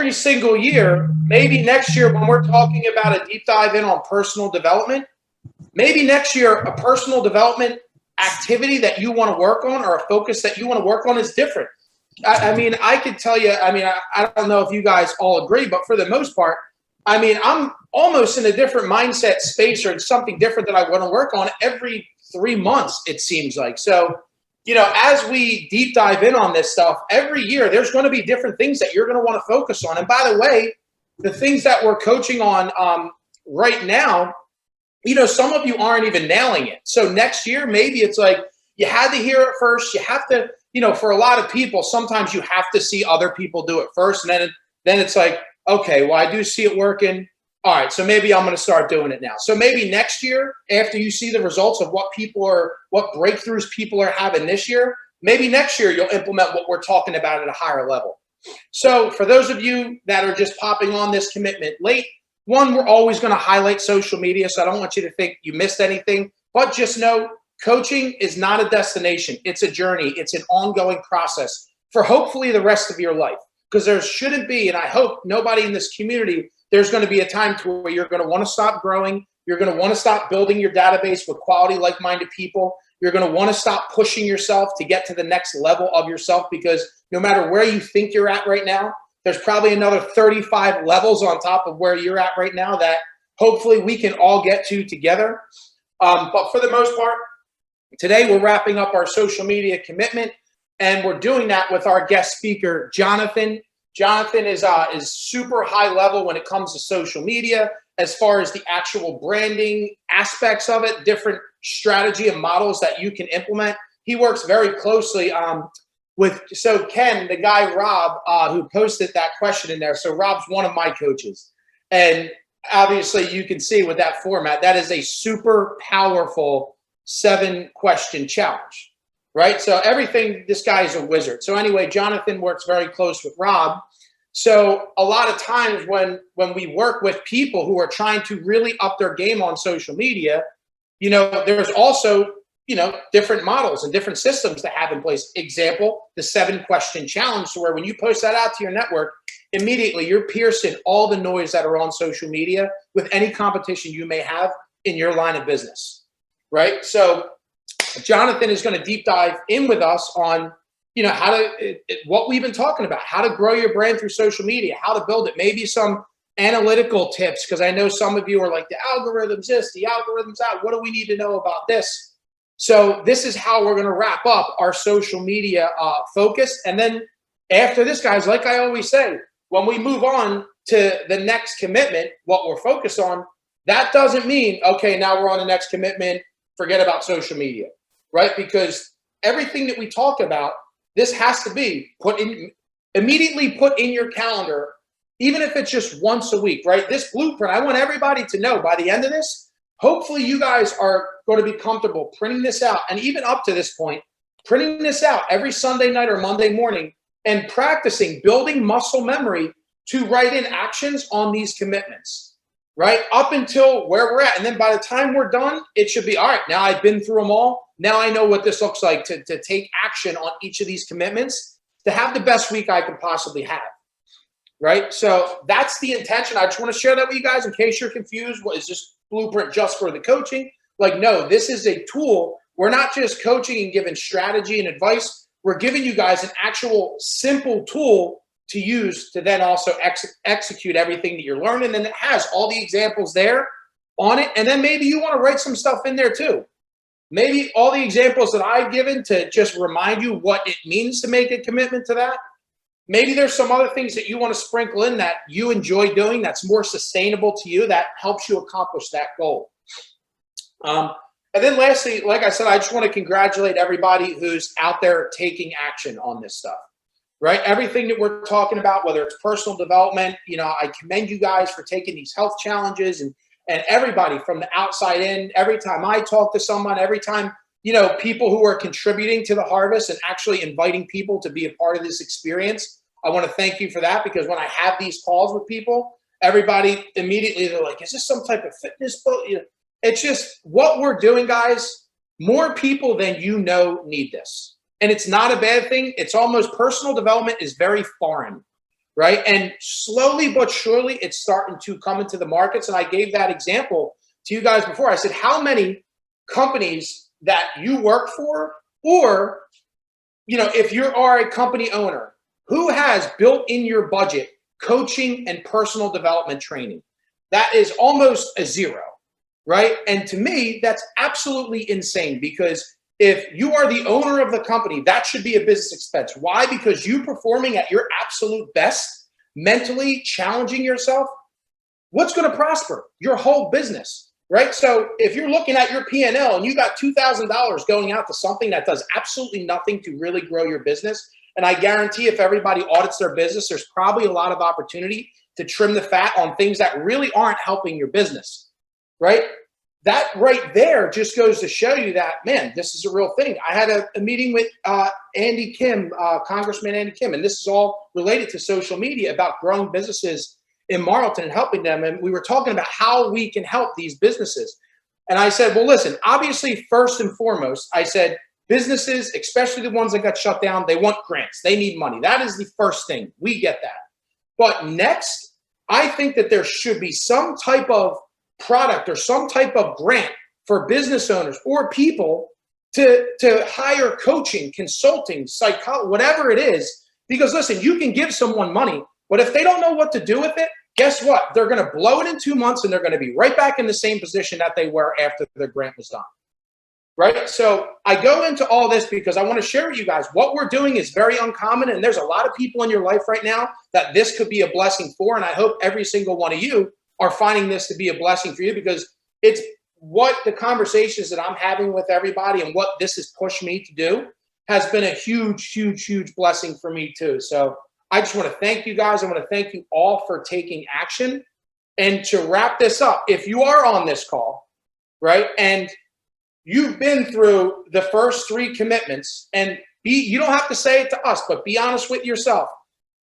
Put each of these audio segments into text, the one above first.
every single year, maybe next year when we're talking about a deep dive in on personal development, maybe next year a personal development activity that you want to work on or a focus that you want to work on is different. I mean, I could tell you, I don't know if you guys all agree, but for the most part, I mean, I'm almost in a different mindset space or something different that I want to work on every 3 months, it seems like. So, you know, as we deep dive in on this stuff, every year there's going to be different things that you're going to want to focus on. And by the way, the things that we're coaching on right now, you know, some of you aren't even nailing it. So next year, maybe it's like you had to hear it first. You have to, you know, for a lot of people, sometimes you have to see other people do it first. And then it's like, okay, well, I do see it working. All right, so maybe I'm going to start doing it now. So maybe next year, after you see the results of what breakthroughs people are having this year, maybe next year you'll implement what we're talking about at a higher level. So for those of you that are just popping on this commitment late, one, we're always going to highlight social media, so I don't want you to think you missed anything, but just know coaching is not a destination. It's a journey. It's an ongoing process for hopefully the rest of your life, because there shouldn't be, and I hope nobody in this community, there's going to be a time to where you're going to want to stop growing. You're going to want to stop building your database with quality, like-minded people. You're going to want to stop pushing yourself to get to the next level of yourself, because no matter where you think you're at right now, there's probably another 35 levels on top of where you're at right now that hopefully we can all get to together. But for the most part, today we're wrapping up our social media commitment, and we're doing that with our guest speaker, Jonathan. Jonathan is super high level when it comes to social media, as far as the actual branding aspects of it, different strategy and models that you can implement. He works very closely so Ken, the guy Rob, who posted that question in there. So Rob's one of my coaches. And obviously you can see with that format, that is a super powerful 7-question challenge. Right? So everything, this guy is a wizard. So anyway, Jonathan works very close with Rob. So a lot of times when we work with people who are trying to really up their game on social media, you know, there's also, you know, different models and different systems to have in place. Example, the 7-question challenge, so where when you post that out to your network, immediately you're piercing all the noise that are on social media with any competition you may have in your line of business. Right? So Jonathan is going to deep dive in with us on, you know, what we've been talking about, how to grow your brand through social media, how to build it, maybe some analytical tips, because I know some of you are like, the algorithms this, the algorithms that, what do we need to know about this? So this is how we're going to wrap up our social media focus. And then after this, guys, like I always say, when we move on to the next commitment, what we're focused on, that doesn't mean, okay, now we're on the next commitment, forget about social media. Right? Because everything that we talk about, this has to be immediately put in your calendar, even if it's just once a week, right? This blueprint, I want everybody to know by the end of this, hopefully you guys are going to be comfortable printing this out. And even up to this point, printing this out every Sunday night or Monday morning and practicing building muscle memory to write in actions on these commitments, right? Up until where we're at. And then by the time we're done, it should be, all right, now I've been through them all. Now I know what this looks like to take action on each of these commitments to have the best week I can possibly have, right? So that's the intention. I just want to share that with you guys in case you're confused. What is this blueprint just for the coaching? Like, no, this is a tool. We're not just coaching and giving strategy and advice. We're giving you guys an actual simple tool to use to then also execute everything that you're learning. And it has all the examples there on it. And then maybe you want to write some stuff in there too. Maybe all the examples that I've given to just remind you what it means to make a commitment to that. Maybe there's some other things that you want to sprinkle in that you enjoy doing that's more sustainable to you, that helps you accomplish that goal. And then lastly, like I said, I just want to congratulate everybody who's out there taking action on this stuff, right? Everything that we're talking about, whether it's personal development, you know, I commend you guys for taking these health challenges and everybody from the outside in. Every time I talk to someone, every time, you know, people who are contributing to the harvest and actually inviting people to be a part of this experience, I want to thank you for that, because when I have these calls with people, everybody immediately, they're like, is this some type of fitness book? You know, it's just what we're doing, guys. More people than you know need this. And it's not a bad thing. It's almost, personal development is very foreign. right? And slowly but surely, it's starting to come into the markets. And I gave that example to you guys before. I said, how many companies that you work for, or, if you are a company owner, who has built in your budget coaching and personal development training? That is almost a zero, right? And to me, that's absolutely insane, because if you are the owner of the company, that should be a business expense. Why? Because you performing at your absolute best, mentally challenging yourself, what's going to prosper? Your whole business, right? So if you're looking at your P&L and you got $2,000 going out to something that does absolutely nothing to really grow your business, and I guarantee if everybody audits their business, there's probably a lot of opportunity to trim the fat on things that really aren't helping your business, right? That right there just goes to show you that, man, this is a real thing. I had a meeting with Andy Kim, Congressman Andy Kim, and this is all related to social media about growing businesses in Marlton and helping them. And we were talking about how we can help these businesses. And I said, well, listen, obviously, first and foremost, I said, businesses, especially the ones that got shut down, they want grants. They need money. That is the first thing. We get that. But next, I think that there should be some type of product or some type of grant for business owners or people to hire coaching, consulting, psychology, whatever it is. Because listen, you can give someone money, but if they don't know what to do with it, guess what? They're going to blow it in 2 months and they're going to be right back in the same position that they were after their grant was done. Right? So I go into all this because I want to share with you guys what we're doing is very uncommon. And there's a lot of people in your life right now that this could be a blessing for. And I hope every single one of you are finding this to be a blessing for you, because it's what the conversations that I'm having with everybody and what this has pushed me to do has been a huge, huge, huge blessing for me too. So I just want to thank you guys. I want to thank you all for taking action. And to wrap this up, if you are on this call, right, and you've been through the first 3 commitments, and you don't have to say it to us, but be honest with yourself.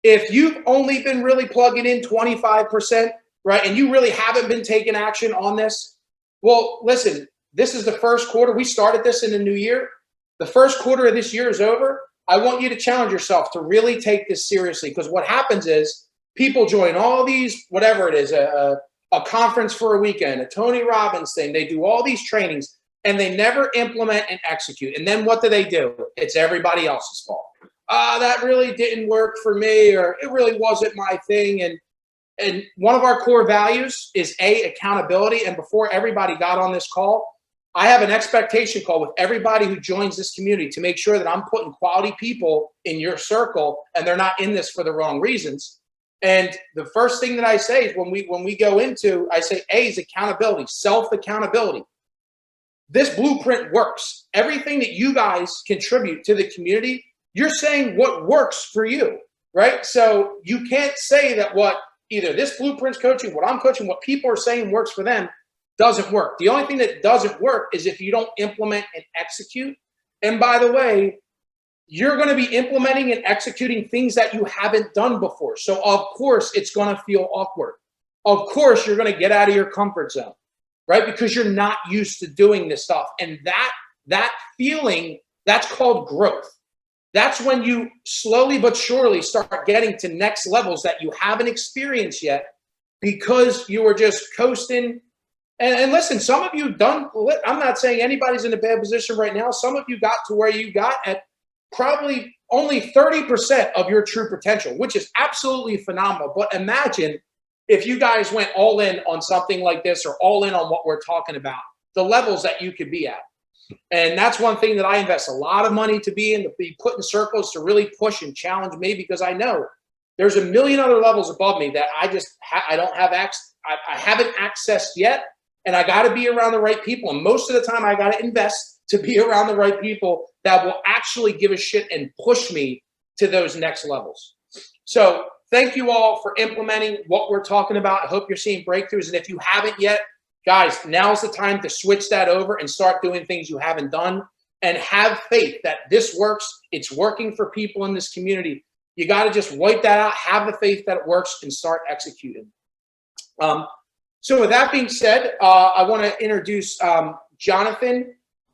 If you've only been really plugging in 25%, right, and you really haven't been taking action on this, well, listen, this is the first quarter. We started this in the new year. The first quarter of this year is over. I want you to challenge yourself to really take this seriously, because what happens is people join all these, whatever it is, a conference for a weekend, a Tony Robbins thing. They do all these trainings, and they never implement and execute. And then what do? It's everybody else's fault. That really didn't work for me, or it really wasn't my thing. And one of our core values is accountability. And before everybody got on this call, I have an expectation call with everybody who joins this community to make sure that I'm putting quality people in your circle and they're not in this for the wrong reasons. And the first thing that I say is when we go into, I say A is accountability, self-accountability. This blueprint works. Everything that you guys contribute to the community, you're saying what works for you, right? So you can't say that what either this blueprint's coaching, what I'm coaching, what people are saying works for them doesn't work. The only thing that doesn't work is if you don't implement and execute. And by the way, you're going to be implementing and executing things that you haven't done before. So of course it's going to feel awkward. Of course you're going to get out of your comfort zone, right? Because you're not used to doing this stuff. And that feeling, that's called growth. That's when you slowly but surely start getting to next levels that you haven't experienced yet, because you were just coasting. And listen, some of you I'm not saying anybody's in a bad position right now. Some of you got to where you got at probably only 30% of your true potential, which is absolutely phenomenal. But imagine if you guys went all in on something like this, or all in on what we're talking about, the levels that you could be at. And that's one thing that I invest a lot of money to be in, to be put in circles to really push and challenge me, because I know there's a million other levels above me that I don't have I haven't accessed yet. And I got to be around the right people. And most of the time I got to invest to be around the right people that will actually give a shit and push me to those next levels. So thank you all for implementing what we're talking about. I hope you're seeing breakthroughs. And if you haven't yet, guys, now's the time to switch that over and start doing things you haven't done, and have faith that this works. It's working for people in this community. You got to just wipe that out, have the faith that it works, and start executing. So with that being said, I want to introduce Jonathan.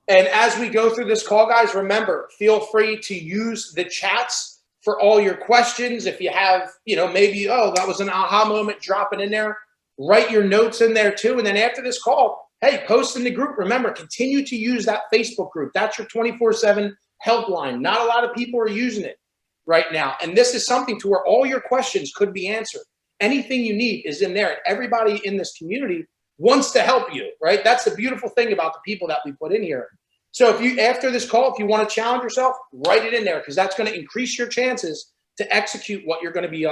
And as we go through this call, guys, remember, feel free to use the chats for all your questions. If you have, maybe, that was an aha moment, drop it in there. Write your notes in there too. And then after this call, hey, post in the group. Remember, continue to use that Facebook group. That's your 24/7 helpline. Not a lot of people are using it right now. And this is something to where all your questions could be answered. Anything you need is in there. And everybody in this community wants to help you, right? That's the beautiful thing about the people that we put in here. So if you, after this call, if you want to challenge yourself, write it in there, because that's going to increase your chances to execute what you're going to be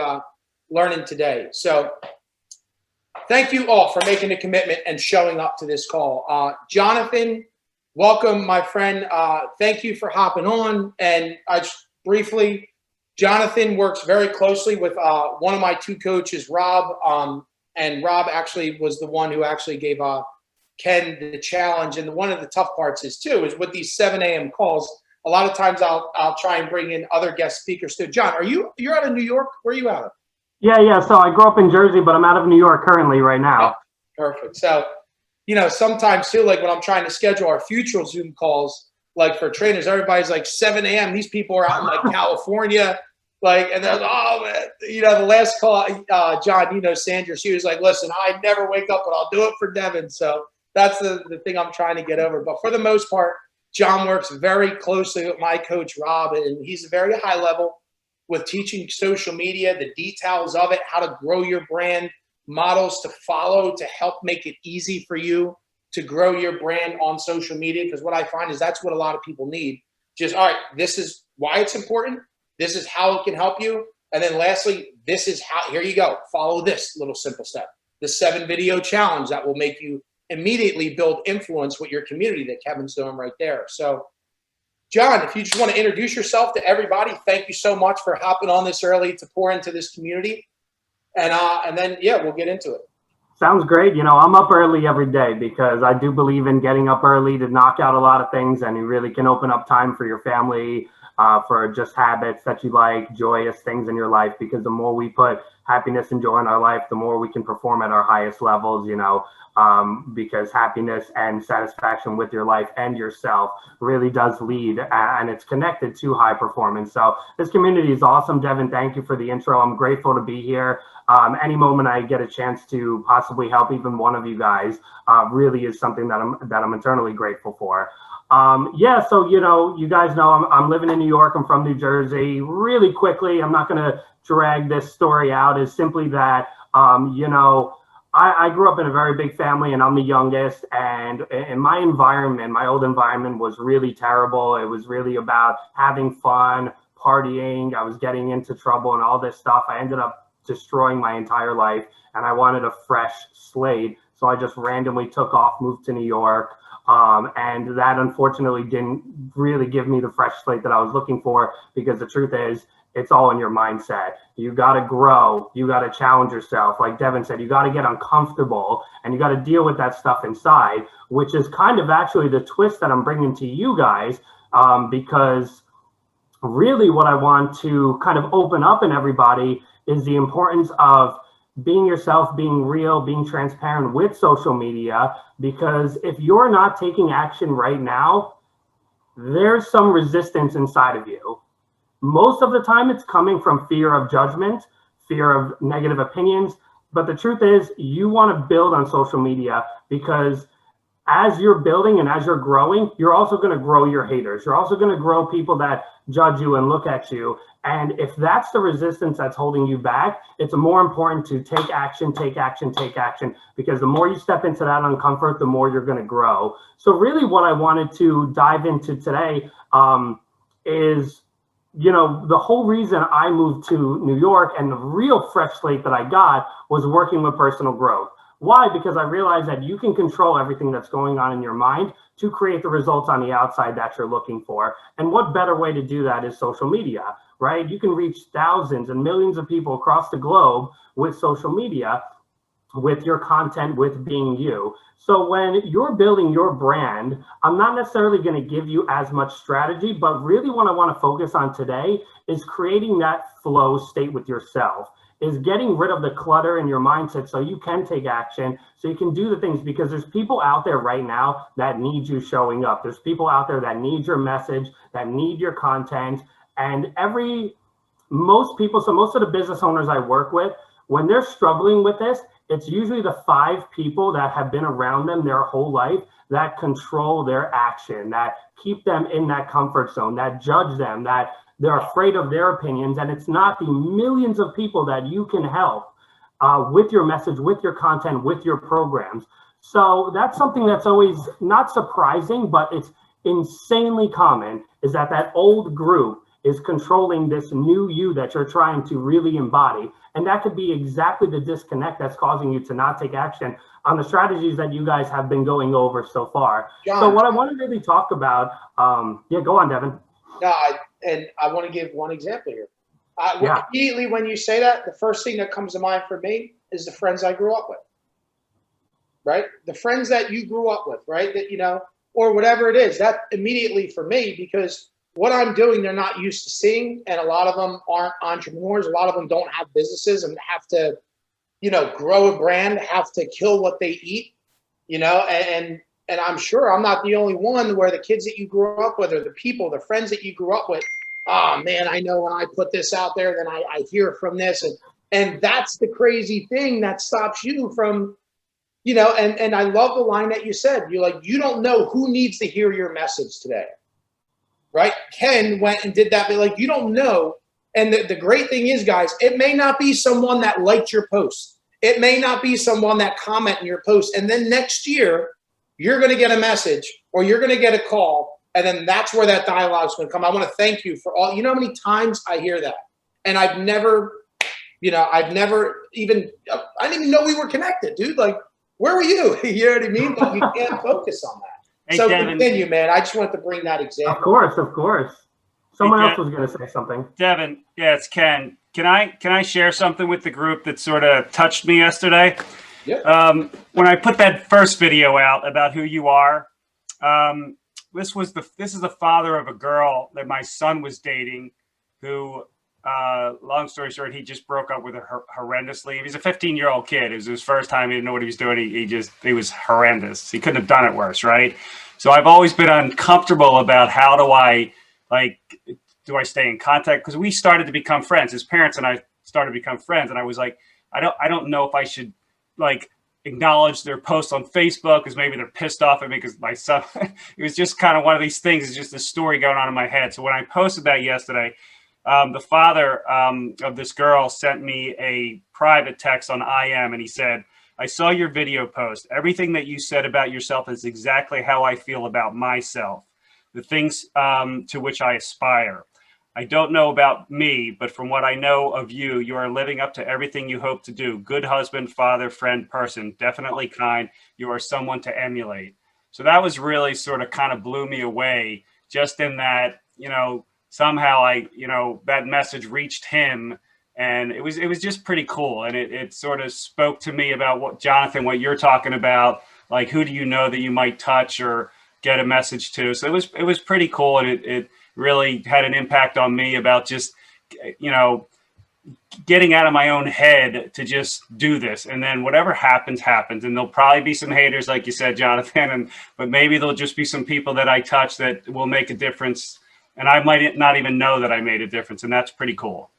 learning today. So thank you all for making the commitment and showing up to this call. Jonathan, welcome, my friend. Thank you for hopping on. And briefly, Jonathan works very closely with one of my two coaches, Rob. And Rob actually was the one who actually gave Ken the challenge. And one of the tough parts is with these 7 a.m. calls, a lot of times I'll try and bring in other guest speakers too. John, you're out of New York? Where are you out of? Yeah. So I grew up in Jersey, but I'm out of New York currently right now. Oh, perfect. So, sometimes too, like when I'm trying to schedule our future Zoom calls, like for trainers, everybody's like 7 a.m. These people are out in like California, and they're like, oh man, the last call, John, Sandra, she was like, listen, I never wake up, but I'll do it for Devin. So that's the thing I'm trying to get over. But for the most part, John works very closely with my coach, Rob, and he's very high level with teaching social media, the details of it, how to grow your brand, models to follow to help make it easy for you to grow your brand on social media. Because what I find is that's what a lot of people need. Just, all right, this is why it's important. This is how it can help you. And then lastly, this is how, here you go. Follow this little simple step. The 7 video challenge that will make you immediately build influence with your community that Kevin's doing right there. So John, if you just want to introduce yourself to everybody, thank you so much for hopping on this early to pour into this community. And then, we'll get into it. Sounds great. I'm up early every day because I do believe in getting up early to knock out a lot of things, and you really can open up time for your family, for just habits that you like, joyous things in your life, because the more we put happiness and joy in our life, the more we can perform at our highest levels, because happiness and satisfaction with your life and yourself really does lead, and it's connected to high performance. So this community is awesome. Devin, thank you for the intro. I'm grateful to be here. Any moment I get a chance to possibly help even one of you guys really is something that I'm eternally grateful for. So you guys know I'm living in New York. I'm from New Jersey. Really quickly, I'm not going to drag this story out. Is simply that I grew up in a very big family, and I'm the youngest. And in my environment, my old environment was really terrible. It was really about having fun, partying. I was getting into trouble and all this stuff. I ended up destroying my entire life, and I wanted a fresh slate. So I just randomly took off, moved to New York. And that unfortunately didn't really give me the fresh slate that I was looking for, because the truth is, it's all in your mindset. You got to grow. You got to challenge yourself. Like Devin said, you got to get uncomfortable, and you got to deal with that stuff inside, which is kind of actually the twist that I'm bringing to you guys, because really what I want to kind of open up in everybody is the importance of being yourself, being real, being transparent with social media, because if you're not taking action right now, there's some resistance inside of you. Most of the time it's coming from fear of judgment, fear of negative opinions. But the truth is, you want to build on social media, because as you're building and as you're growing, you're also going to grow your haters. You're also going to grow people that judge you and look at you. And if that's the resistance that's holding you back, it's more important to take action, because the more you step into that uncomfort, the more you're going to grow. So really what I wanted to dive into today is, the whole reason I moved to New York, and the real fresh slate that I got was working with personal growth. Why? Because I realized that you can control everything that's going on in your mind to create the results on the outside that you're looking for. And what better way to do that is social media, right? You can reach thousands and millions of people across the globe with social media, with your content, with being you. So when you're building your brand, I'm not necessarily going to give you as much strategy, but really what I want to focus on today is creating that flow state with yourself, is getting rid of the clutter in your mindset so you can take action, so you can do the things, because there's people out there right now that need you showing up. There's people out there that need your message, that need your content, and every most people, so most of the business owners I work with, when they're struggling with this, it's usually the 5 people that have been around them their whole life that control their action, that keep them in that comfort zone, that judge them, that they're afraid of their opinions. And it's not the millions of people that you can help with your message, with your content, with your programs. So that's something that's always not surprising, but it's insanely common, is that old group is controlling this new you that you're trying to really embody. And that could be exactly the disconnect that's causing you to not take action on the strategies that you guys have been going over so far. John, so what I want to really talk about, go on, Devin. No, I want to give one example here. Immediately when you say that, the first thing that comes to mind for me is the friends I grew up with, right? The friends that you grew up with, right? That, or whatever it is, that immediately for me, because what I'm doing, they're not used to seeing. And a lot of them aren't entrepreneurs. A lot of them don't have businesses and have to, grow a brand, have to kill what they eat, and I'm sure I'm not the only one where the kids that you grew up with or the people, the friends that you grew up with, oh man, I know when I put this out there, then I hear from this. And that's the crazy thing that stops you from, and I love the line that you said. You're like, you don't know who needs to hear your message today. Right? Ken went and did that, but like, you don't know. And the great thing is, guys, it may not be someone that liked your post. It may not be someone that commented in your post. And then next year, you're going to get a message or you're going to get a call. And then that's where that dialogue is going to come. I want to thank you for all, how many times I hear that. And I've never even, I didn't even know we were connected, dude. Like, where were you? You know what I mean? But you can't focus on that. Hey, so Devin, continue, man. I just wanted to bring that example. Of course. Someone else was going to say something. Devin, yeah, it's Ken. Can I share something with the group that sort of touched me yesterday? Yeah. When I put that first video out about who you are, this is the father of a girl that my son was dating, who, long story short, he just broke up with her horrendously. He's a 15-year-old kid. It was his first time. He didn't know what he was doing. He was horrendous. He couldn't have done it worse, right? So I've always been uncomfortable about how do I stay in contact? Because we started to become friends. His parents and I started to become friends. And I was like, I don't know if I should acknowledge their post on Facebook because maybe they're pissed off at me because my son, it was just kind of one of these things. It's just a story going on in my head. So when I posted that yesterday, the father of this girl sent me a private text on IM, and he said, I saw your video post. Everything that you said about yourself is exactly how I feel about myself, the things to which I aspire. I don't know about me, but from what I know of you, you are living up to everything you hope to do. Good husband, father, friend, person, definitely kind. You are someone to emulate. So that was really sort of kind of blew me away, just in that, somehow that message reached him, and it was just pretty cool. And it sort of spoke to me about what you're talking about, like who do you know that you might touch or get a message to. So it was pretty cool, and it really had an impact on me about just, getting out of my own head to just do this. And then whatever happens. And there'll probably be some haters, like you said, Jonathan, but maybe there'll just be some people that I touch that will make a difference. And I might not even know that I made a difference. And that's pretty cool.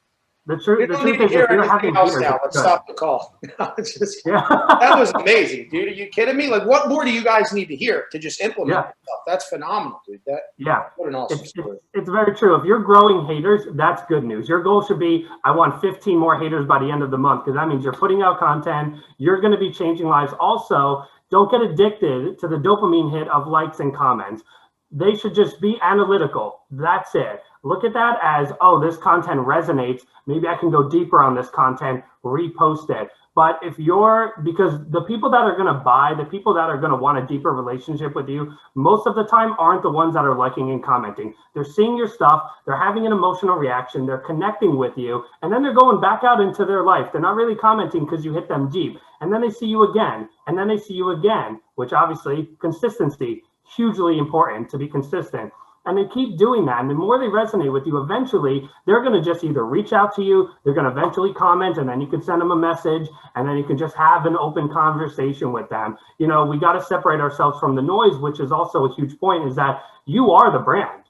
The truth is, if you're having else now, let's stop the call. That was amazing, dude. Are you kidding me? Like, what more do you guys need to hear to just implement stuff? That's phenomenal, dude. What an awesome story. It's very true. If you're growing haters, that's good news. Your goal should be, I want 15 more haters by the end of the month, because that means you're putting out content. You're going to be changing lives. Also, don't get addicted to the dopamine hit of likes and comments. They should just be analytical. That's it. Look at that as, oh, this content resonates. Maybe I can go deeper on this content, repost it. But because the people that are going to buy, the people that are going to want a deeper relationship with you, most of the time aren't the ones that are liking and commenting. They're seeing your stuff. They're having an emotional reaction. They're connecting with you. And then they're going back out into their life. They're not really commenting because you hit them deep. And then they see you again. And then they see you again, which obviously consistency, hugely important to be consistent. And they keep doing that. And the more they resonate with you, eventually, they're going to just either reach out to you, they're going to eventually comment, and then you can send them a message, and then you can just have an open conversation with them. We got to separate ourselves from the noise, which is also a huge point, is that you are the brand.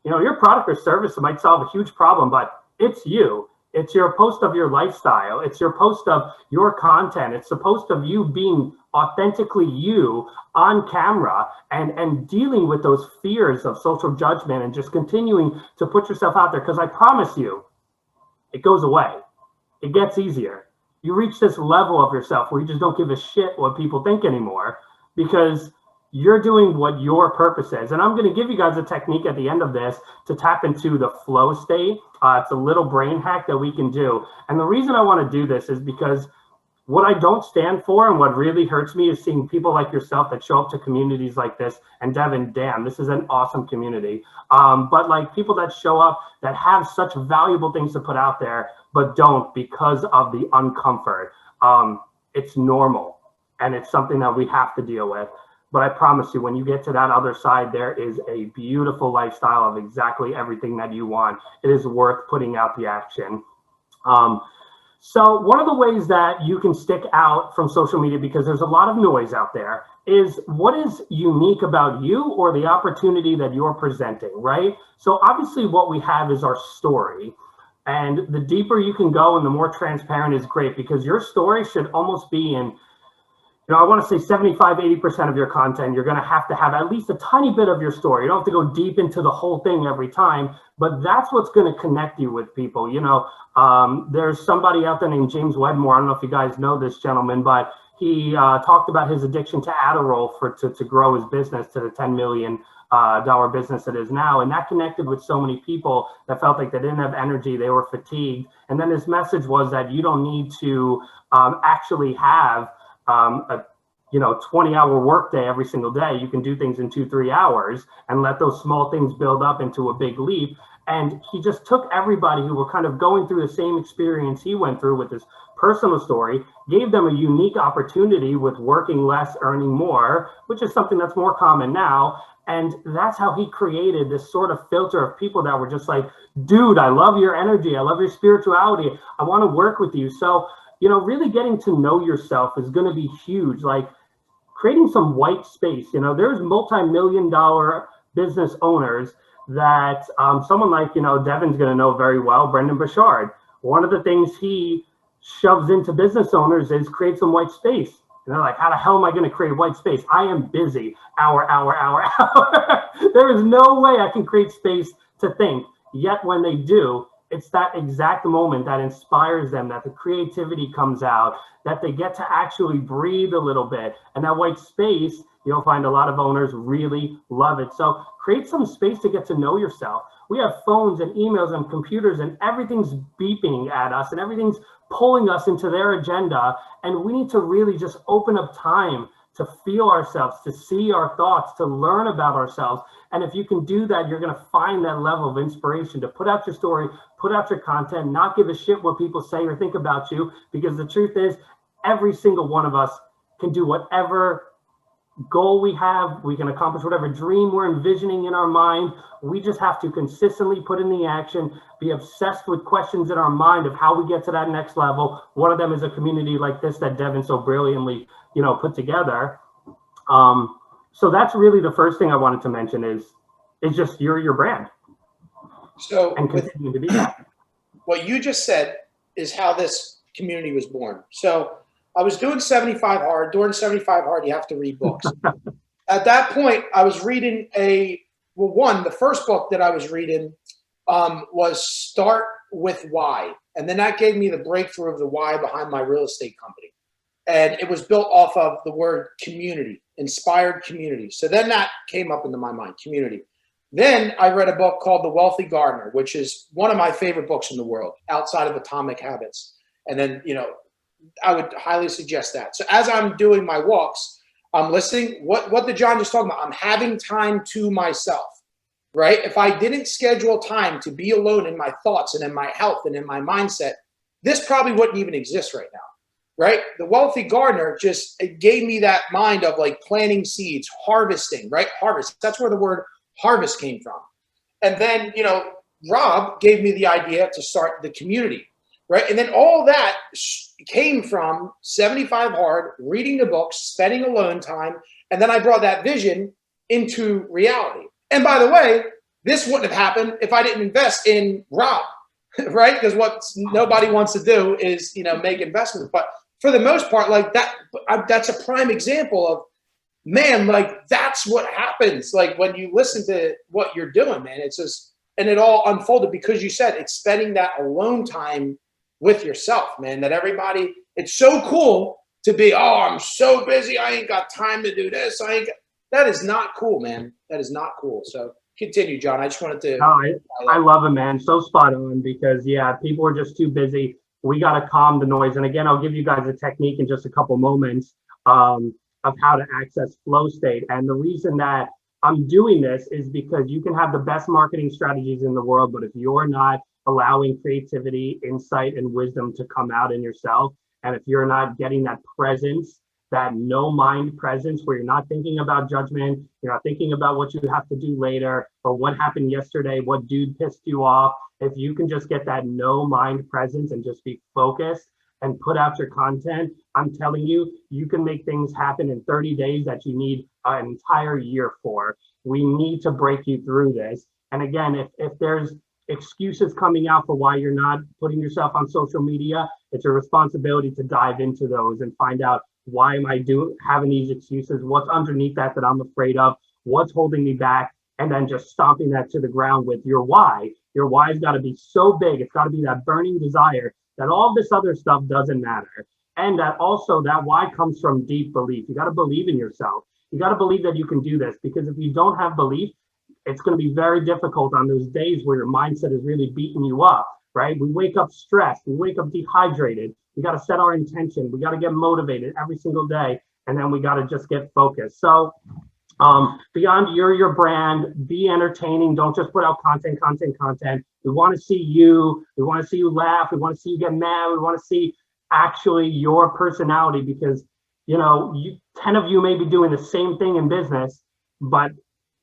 Your product or service might solve a huge problem, but it's you. It's your post of your lifestyle. It's your post of your content. It's the post of you being authentically you on camera and dealing with those fears of social judgment and just continuing to put yourself out there. Because I promise you, it goes away. It gets easier. You reach this level of yourself where you just don't give a shit what people think anymore, because you're doing what your purpose is. And I'm going to give you guys a technique at the end of this to tap into the flow state. It's a little brain hack that we can do. And the reason I want to do this is because what I don't stand for and what really hurts me is seeing people like yourself that show up to communities like this. And Devin, damn, this is an awesome community. But like people that show up that have such valuable things to put out there, but don't because of the uncomfort. It's normal and it's something that we have to deal with. But I promise you, when you get to that other side, there is a beautiful lifestyle of exactly everything that you want. It is worth putting out the action. So one of the ways that you can stick out from social media, because there's a lot of noise out there, is what is unique about you or the opportunity that you're presenting, right? So obviously what we have is our story. And the deeper you can go and the more transparent is great, because your story should almost be in, I want to say 75, 80% of your content, you're going to have at least a tiny bit of your story. You don't have to go deep into the whole thing every time, but that's what's going to connect you with people. There's somebody out there named James Wedmore. I don't know if you guys know this gentleman, but he talked about his addiction to Adderall to grow his business to the $10 million business it is now. And that connected with so many people that felt like they didn't have energy, they were fatigued. And then his message was that you don't need to actually have a 20-hour workday every single day. You can do things in 2-3 hours and let those small things build up into a big leap. And he just took everybody who were kind of going through the same experience he went through with his personal story, gave them a unique opportunity with working less, earning more, which is something that's more common now. And that's how he created this sort of filter of people that were just like, dude, I love your energy. I love your spirituality. I want to work with you. So really getting to know yourself is going to be huge. Like creating some white space. There's multi-million-dollar business owners that someone like, Devin's going to know very well, Brendan Burchard. One of the things he shoves into business owners is create some white space. And they're like, how the hell am I going to create white space? I am busy, hour. There is no way I can create space to think. Yet when they do, it's that exact moment that inspires them, that the creativity comes out, that they get to actually breathe a little bit. And that white space, you'll find a lot of owners really love it. So create some space to get to know yourself. We have phones and emails and computers and everything's beeping at us and everything's pulling us into their agenda. And we need to really just open up time to feel ourselves, to see our thoughts, to learn about ourselves. And if you can do that, you're going to find that level of inspiration to put out your story, put out your content, not give a shit what people say or think about you. Because the truth is, every single one of us can do whatever goal we have. We can accomplish whatever dream we're envisioning in our mind. We just have to consistently put in the action, be obsessed with questions in our mind of how we get to that next level. One of them is a community like this that Devin so brilliantly, put together. So that's really the first thing I wanted to mention is just your brand. So and continue to be that. What you just said is how this community was born. So I was doing 75 Hard. During 75 Hard, you have to read books. At that point, I was reading the first book that I was reading was Start With Why. And then that gave me the breakthrough of the why behind my real estate company. And it was built off of the word community, inspired community. So then that came up into my mind, community. Then I read a book called The Wealthy Gardener, which is one of my favorite books in the world outside of Atomic Habits. And then, I would highly suggest that. So as I'm doing my walks, I'm listening. What did John just talk about? I'm having time to myself, right? If I didn't schedule time to be alone in my thoughts and in my health and in my mindset, this probably wouldn't even exist right now, right? The Wealthy Gardener it gave me that mind of like planting seeds, harvesting, right? Harvest. That's where the word harvest came from. And then, Rob gave me the idea to start the community. Right. And then all that came from 75 Hard, reading the books, spending alone time. And then I brought that vision into reality. And by the way, this wouldn't have happened if I didn't invest in Rob, right? Because what nobody wants to do is, make investments. But for the most part, like that's a prime example of, man, like that's what happens. Like when you listen to what you're doing, man, it's just, and it all unfolded because you said it's spending that alone time with yourself, man, that everybody, it's so cool to be, oh, I'm so busy. I ain't got time to do this. That is not cool, man. That is not cool. So continue, John. I just wanted to. No, I love it, man. So spot on because, yeah, people are just too busy. We got to calm the noise. And again, I'll give you guys a technique in just a couple moments of how to access flow state. And the reason that I'm doing this is because you can have the best marketing strategies in the world, but if you're not allowing creativity, insight, and wisdom to come out in yourself, and if you're not getting that presence, that no mind presence where you're not thinking about judgment, you're not thinking about what you have to do later or what happened yesterday, what dude pissed you off. If you can just get that no mind presence and just be focused and put out your content, I'm telling you, you can make things happen in 30 days that you need an entire year for. We need to break you through this. And again, if there's excuses coming out for why you're not putting yourself on social media, it's a responsibility to dive into those and find out, why am I having these excuses? What's underneath that I'm afraid of? What's holding me back? And then just stomping that to the ground with your why. Your why's got to be so big. It's got to be that burning desire that all this other stuff doesn't matter. And that also that why comes from deep belief. You got to believe in yourself. You got to believe that you can do this, because if you don't have belief, it's going to be very difficult on those days where your mindset is really beating you up, right? We wake up stressed. We wake up dehydrated. We got to set our intention. We got to get motivated every single day. And then we got to just get focused. So beyond your brand, be entertaining. Don't just put out content. We want to see you. We want to see you laugh. We want to see you get mad. We want to see actually your personality, because, 10 of you may be doing the same thing in business, but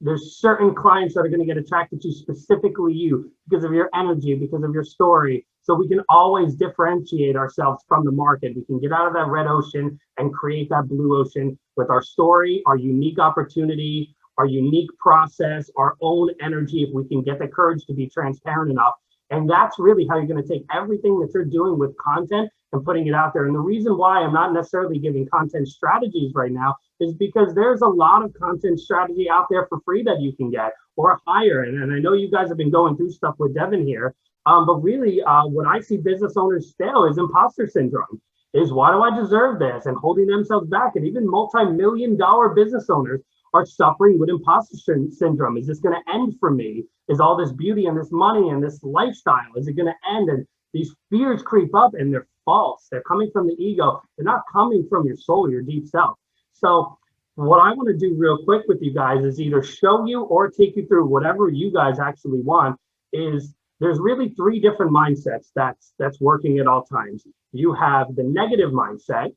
there's certain clients that are going to get attracted to specifically you because of your energy, because of your story. So we can always differentiate ourselves from the market. We can get out of that red ocean and create that blue ocean with our story, our unique opportunity, our unique process, our own energy, if we can get the courage to be transparent enough. And that's really how you're going to take everything that you're doing with content and putting it out there. And the reason why I'm not necessarily giving content strategies right now is because there's a lot of content strategy out there for free that you can get or hire. And I know you guys have been going through stuff with Devin here, but really what I see business owners fail is imposter syndrome. Is, why do I deserve this? And holding themselves back. And even multi-million-dollar business owners are suffering with imposter syndrome. Is this going to end for me? Is all this beauty and this money and this lifestyle, is it going to end? And these fears creep up, and they're false. They're coming from the ego. They're not coming from your soul, your deep self. So what I want to do real quick with you guys is either show you or take you through whatever you guys actually want. Is there's really three different mindsets that's working at all times. You have the negative mindset,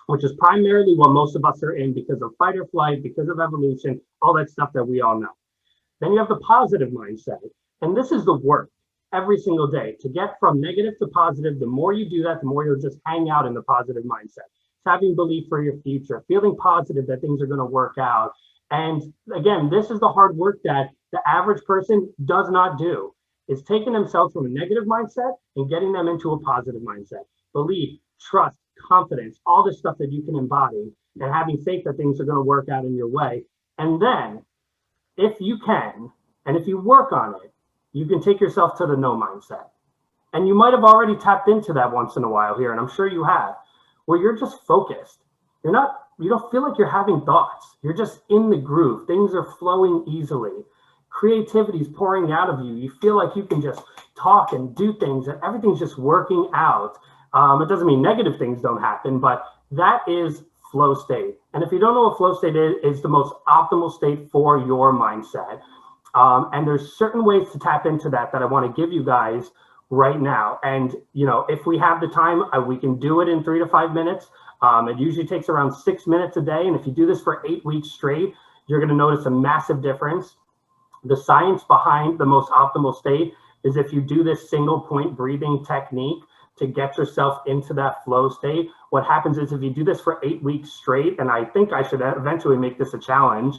which is primarily what most of us are in because of fight or flight, because of evolution, all that stuff that we all know. Then you have the positive mindset, and this is the work every single day to get from negative to positive. The more you do that, the more you'll just hang out in the positive mindset. It's having belief for your future, feeling positive that things are going to work out. And again, this is the hard work that the average person does not do. Is taking themselves from a negative mindset and getting them into a positive mindset. Belief, trust, confidence, all this stuff that you can embody, and having faith that things are going to work out in your way. And then, if you can, and if you work on it, you can take yourself to the no mindset. And you might have already tapped into that once in a while here, and I'm sure you have, where you're just focused. You don't feel like you're having thoughts. You're just in the groove. Things are flowing easily. Creativity is pouring out of you. You feel like you can just talk and do things, and everything's just working out. It doesn't mean negative things don't happen, but that is flow state. And if you don't know what flow state is, it's the most optimal state for your mindset. And there's certain ways to tap into that I want to give you guys right now. And, if we have the time, we can do it in 3 to 5 minutes. It usually takes around 6 minutes a day. And if you do this for 8 weeks straight, you're going to notice a massive difference. The science behind the most optimal state is if you do this single point breathing technique to get yourself into that flow state. What happens is if you do this for 8 weeks straight, and I think I should eventually make this a challenge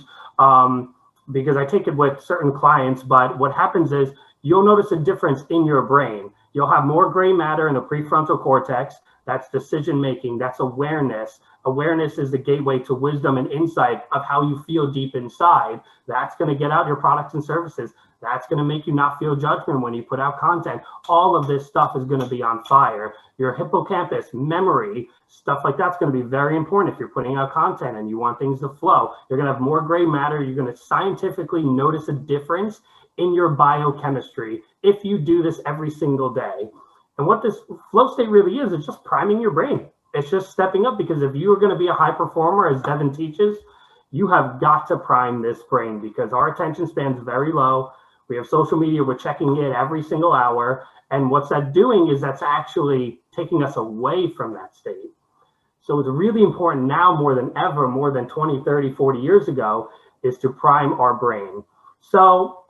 because I take it with certain clients, but what happens is you'll notice a difference in your brain. You'll have more gray matter in the prefrontal cortex. That's decision making. That's awareness. Awareness is the gateway to wisdom and insight of how you feel deep inside. That's going to get out your products and services. That's going to make you not feel judgment when you put out content. All of this stuff is going to be on fire. Your hippocampus, memory, stuff like that's going to be very important if you're putting out content and you want things to flow. You're going to have more gray matter. You're going to scientifically notice a difference in your biochemistry if you do this every single day. And what this flow state really is, it's just priming your brain. It's just stepping up, because if you are going to be a high performer, as Devin teaches, you have got to prime this brain, because our attention span is very low. We have social media, we're checking it every single hour. And what's that doing is that's actually taking us away from that state. So it's really important now more than ever, more than 20, 30, 40 years ago, is to prime our brain. So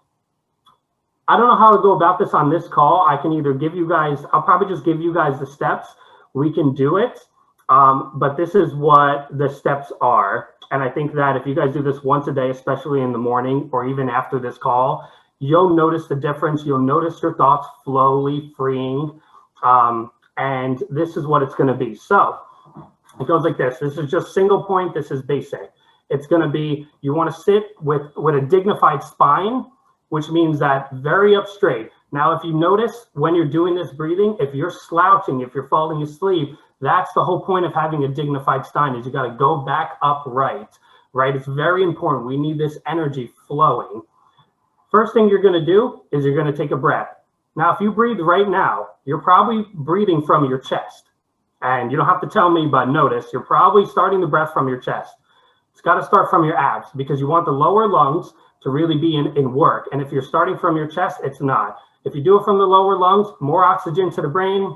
I don't know how to go about this on this call. I can either give you guys, I'll probably just give you guys the steps. We can do it. But this is what the steps are. And I think that if you guys do this once a day, especially in the morning or even after this call, you'll notice the difference. You'll notice your thoughts slowly freeing. And this is what it's going to be. So it goes like this. This is just single point. This is basic. It's going to be, you want to sit with a dignified spine, which means that very up straight. Now, if you notice when you're doing this breathing, if you're slouching, if you're falling asleep, that's the whole point of having a dignified spine, is you got to go back upright, right? It's very important. We need this energy flowing. First thing you're going to do is you're going to take a breath. Now, if you breathe right now, you're probably breathing from your chest. And you don't have to tell me, but notice you're probably starting the breath from your chest. It's got to start from your abs, because you want the lower lungs to really be in work. And if you're starting from your chest, it's not. If you do it from the lower lungs, more oxygen to the brain,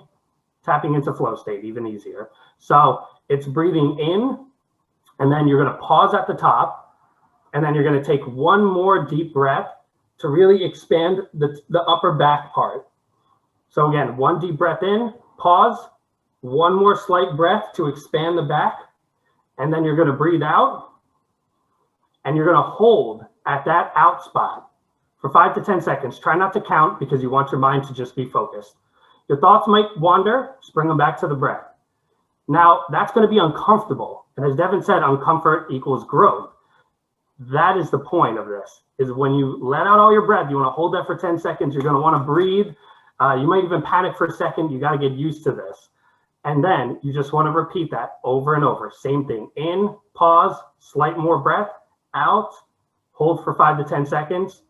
tapping into flow state, even easier. So it's breathing in, and then you're going to pause at the top, and then you're going to take one more deep breath to really expand the upper back part. So again, one deep breath in, pause, one more slight breath to expand the back, and then you're going to breathe out, and you're going to hold at that out spot for 5 to 10 seconds. Try not to count, because you want your mind to just be focused. Your thoughts might wander, just bring them back to the breath. Now, that's going to be uncomfortable. And as Devin said, uncomfort equals growth. That is the point of this, is when you let out all your breath, you want to hold that for 10 seconds. You're going to want to breathe. You might even panic for a second. You got to get used to this. And then you just want to repeat that over and over. Same thing. In, pause, slight more breath, out, hold for 5 to 10 seconds,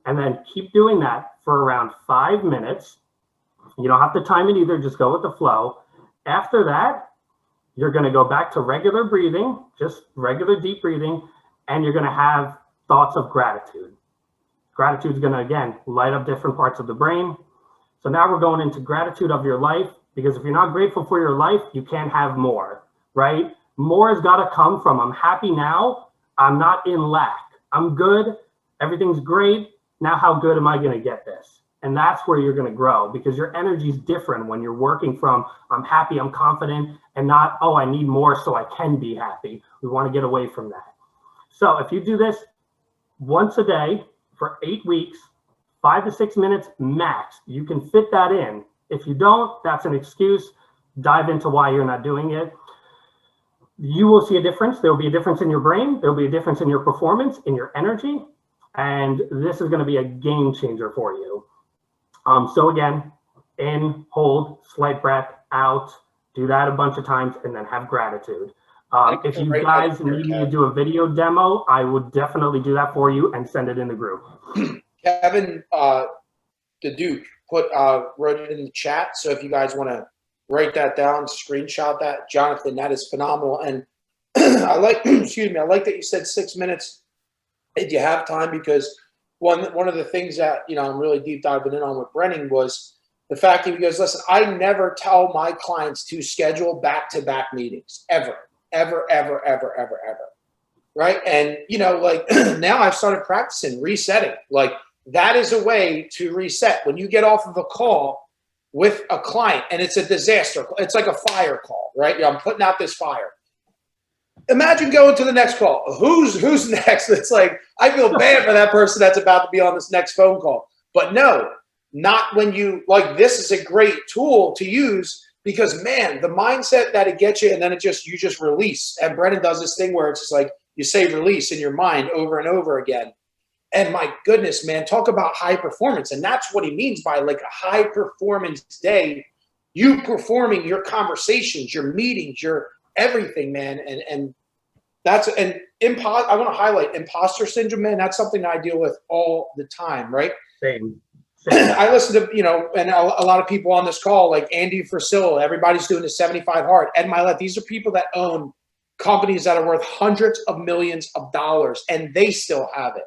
and then keep doing that for around 5 minutes. You don't have to time it either, just go with the flow. After that, you're going to go back to regular breathing, just regular deep breathing, and you're going to have thoughts of gratitude. Gratitude is going to, again, light up different parts of the brain. So now we're going into gratitude of your life, because if you're not grateful for your life, you can't have more, right? More has got to come from, I'm happy now, I'm not in lack, I'm good, everything's great, now how good am I going to get this? And that's where you're going to grow, because your energy is different when you're working from, I'm happy, I'm confident, and not, oh, I need more so I can be happy. We want to get away from that. So if you do this once a day for 8 weeks, 5 to 6 minutes max, you can fit that in. If you don't, that's an excuse. Dive into why you're not doing it. You will see a difference. There will be a difference in your brain. There will be a difference in your performance, in your energy. And this is going to be a game changer for you. So again, in, hold, slight breath, out, do that a bunch of times, and then have gratitude. If you guys need me to do a video demo, I would definitely do that for you and send it in the group. Kevin, the Duke, wrote it in the chat. So if you guys want to write that down, screenshot that, Jonathan, that is phenomenal. And I like, excuse me, I like that you said 6 minutes if you have time, because one of the things that, I'm really deep diving in on with Brennan was the fact that he goes, listen, I never tell my clients to schedule back-to-back meetings, ever. Right. And, now I've started practicing resetting. Like, that is a way to reset. When you get off of a call with a client and it's a disaster, it's like a fire call, right? I'm putting out this fire. Imagine going to the next call. Who's next? It's like, I feel bad for that person that's about to be on this next phone call. But no, not when you like, this is a great tool to use because man, the mindset that it gets you and then you just release. And Brennan does this thing where it's just like you say release in your mind over and over again. And my goodness, man, talk about high performance. And that's what he means by like a high performance day, you performing your conversations, your meetings, your everything, man. And that's I want to highlight imposter syndrome, man. That's something I deal with all the time, right? Same. I listen to, and a lot of people on this call, like Andy Frisil, everybody's doing the 75 hard. Ed Milet, these are people that own companies that are worth hundreds of millions of dollars, and they still have it,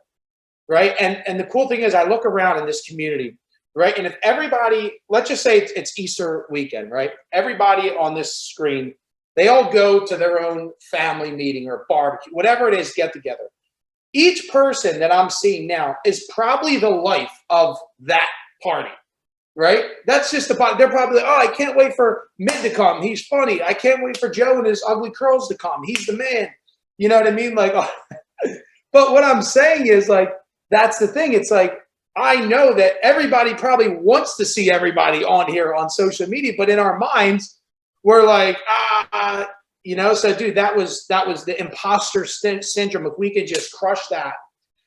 right? And the cool thing is I look around in this community, right? And if everybody, let's just say it's Easter weekend, right? Everybody on this screen, they all go to their own family meeting or barbecue, whatever it is, get together. Each person that I'm seeing now is probably the life of that party, right? That's just they're probably like, oh, I can't wait for Mid to come. He's funny. I can't wait for Joe and his ugly curls to come. He's the man. You know what I mean? Like, oh. But what I'm saying is like, that's the thing. It's like, I know that everybody probably wants to see everybody on here on social media, but in our minds, we're like, so dude, that was the imposter syndrome. If we could just crush that,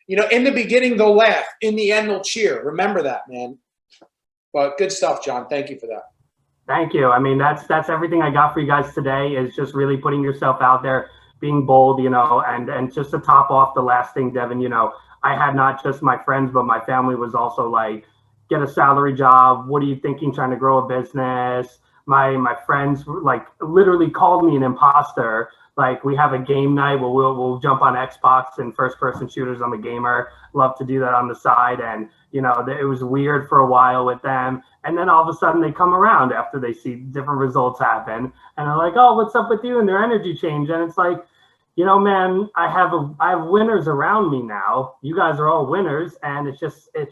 in the beginning, they'll laugh. In the end, they'll cheer. Remember that, man. But good stuff, John. Thank you for that. Thank you. I mean, that's everything I got for you guys today is just really putting yourself out there, being bold, and just to top off the last thing, Devin, I had not just my friends, but my family was also like, get a salary job. What are you thinking? Trying to grow a business? My friends like literally called me an imposter. Like we have a game night where we'll jump on Xbox and first person shooters. I'm a gamer, love to do that on the side. And, it was weird for a while with them. And then all of a sudden they come around after they see different results happen. And they're like, oh, what's up with you? And their energy change. And it's like, man, I have winners around me now. You guys are all winners. And it's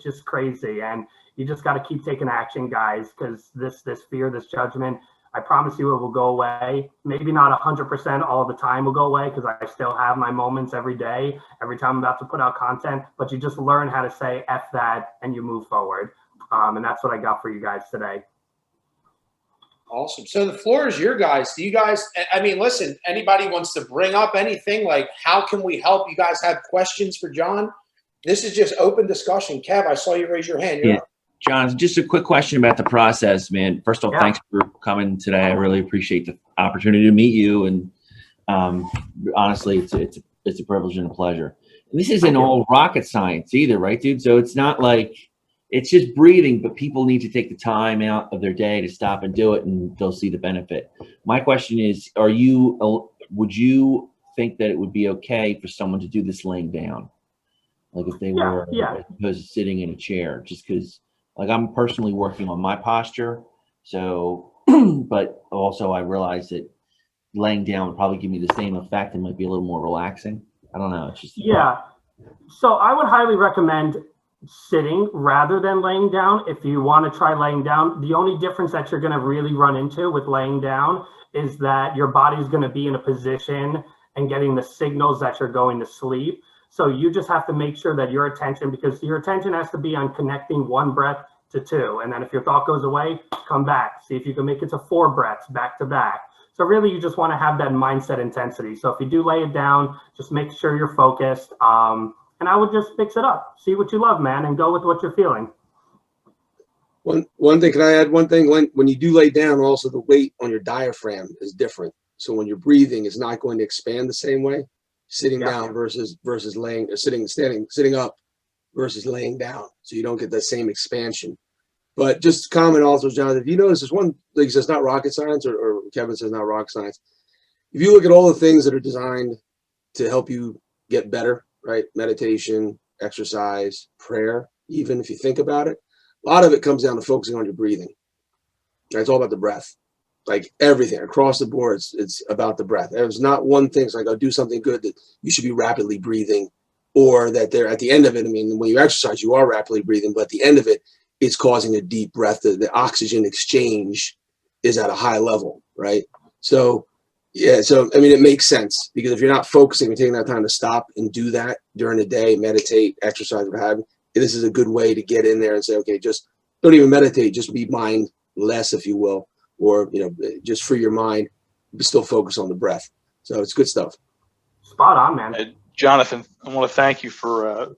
just crazy. And you just got to keep taking action, guys, because this fear, this judgment, I promise you it will go away. Maybe not 100% all the time will go away because I still have my moments every day, every time I'm about to put out content, but you just learn how to say F that and you move forward. And that's what I got for you guys today. Awesome. So the floor is your guys. Do you guys, listen, anybody wants to bring up anything like how can we help? You guys have questions for John? This is just open discussion. Kev, I saw you raise your hand. You're up. John, just a quick question about the process, man. First of all, thanks for coming today. I really appreciate the opportunity to meet you. And honestly, it's a privilege and a pleasure. And this isn't all rocket science either, right, dude? So it's not like it's just breathing, but people need to take the time out of their day to stop and do it, and they'll see the benefit. My question is, would you think that it would be okay for someone to do this laying down? Like if they were, as opposed to sitting in a chair, just because like I'm personally working on my posture. So, but also I realize that laying down would probably give me the same effect. It might be a little more relaxing. I don't know. It's just, So I would highly recommend sitting rather than laying down. If you want to try laying down, the only difference that you're going to really run into with laying down is that your body's going to be in a position and getting the signals that you're going to sleep. So you just have to make sure that your attention, because your attention has to be on connecting one breath to two. And then if your thought goes away, come back. See if you can make it to 4 breaths back to back. So really, you just want to have that mindset intensity. So if you do lay it down, just make sure you're focused. And I would just mix it up. See what you love, man, and go with what you're feeling. One thing, can I add one thing? When you do lay down, also the weight on your diaphragm is different. So when you're breathing, it's not going to expand the same way. Sitting down versus laying, sitting up versus laying down. So you don't get the same expansion. But just comment also, Jonathan, if you notice this one, like he says, not rocket science, or Kevin says not rocket science. If you look at all the things that are designed to help you get better, right? Meditation, exercise, prayer, even if you think about it, a lot of it comes down to focusing on your breathing. Right? It's all about the breath. Like everything across the board, it's about the breath. There's not one thing. It's like, I'll do something good that you should be rapidly breathing, or that they're at the end of it. I mean, when you exercise, you are rapidly breathing, but at the end of it, it's causing a deep breath. The oxygen exchange is at a high level, right? So, so I mean, it makes sense, because if you're not focusing and taking that time to stop and do that during the day, meditate, exercise, what have you, this is a good way to get in there and say, okay, just don't even meditate, just be mindless, if you will, or, just free your mind, but still focus on the breath. So it's good stuff. Spot on, man. Jonathan, I want to thank you for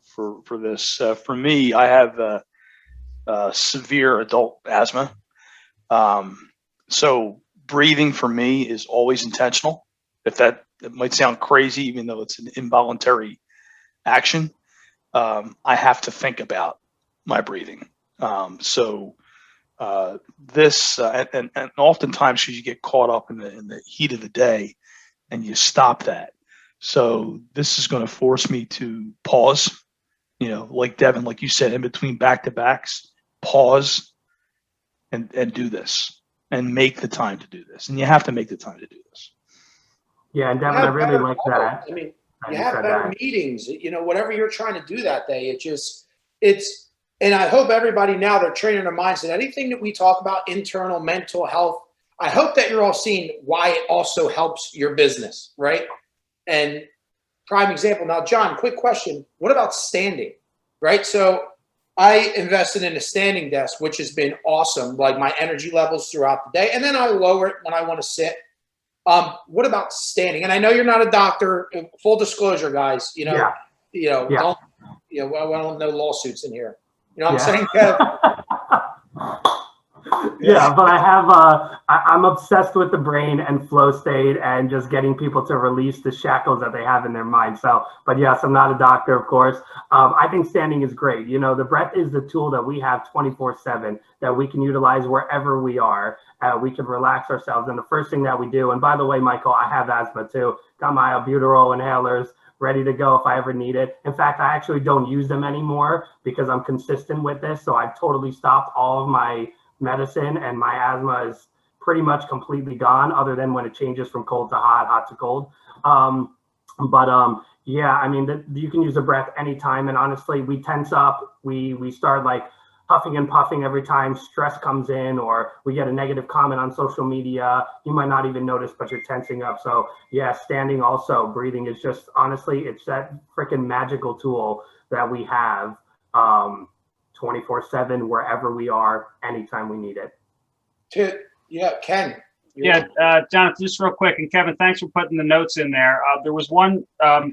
this. For me, I have severe adult asthma. So breathing for me is always intentional. It might sound crazy, even though it's an involuntary action. I have to think about my breathing. This and oftentimes you get caught up in the heat of the day, and you stop that. So this is going to force me to pause. Like Devin, like you said, in between back-to-backs, pause and do this, and make the time to do this. And you have to make the time to do this. Yeah, and Devin, I really like that. I mean, you have better meetings, whatever you're trying to do that day. And I hope everybody now, they're training their minds that anything that we talk about, internal, mental health, I hope that you're all seeing why it also helps your business, right? And prime example. Now, John, quick question. What about standing, right? So I invested in a standing desk, which has been awesome, like my energy levels throughout the day. And then I lower it when I want to sit. What about standing? And I know you're not a doctor. Full disclosure, guys. I don't know lawsuits in here. You know what I'm saying, Kev? Yeah, but I'm obsessed with the brain and flow state and just getting people to release the shackles that they have in their mind. So, but yes, I'm not a doctor, of course. I think standing is great. The breath is the tool that we have 24/7 that we can utilize wherever we are. We can relax ourselves. And the first thing that we do, and by the way, Michael, I have asthma too. Got my albuterol inhalers ready to go if I ever need it. In fact, I actually don't use them anymore because I'm consistent with this. So I've totally stopped all of my medicine, and my asthma is pretty much completely gone, other than when it changes from cold to hot, hot to cold. Yeah, I mean, you can use the breath anytime. And honestly, we tense up. We start like huffing and puffing every time stress comes in, or we get a negative comment on social media. You might not even notice, but you're tensing up. So yeah, standing also, breathing is just, honestly, it's that freaking magical tool that we have 24/7, wherever we are, anytime we need it. Yeah, Ken. Yeah, Jonathan, just real quick, and Kevin, thanks for putting the notes in there. There was one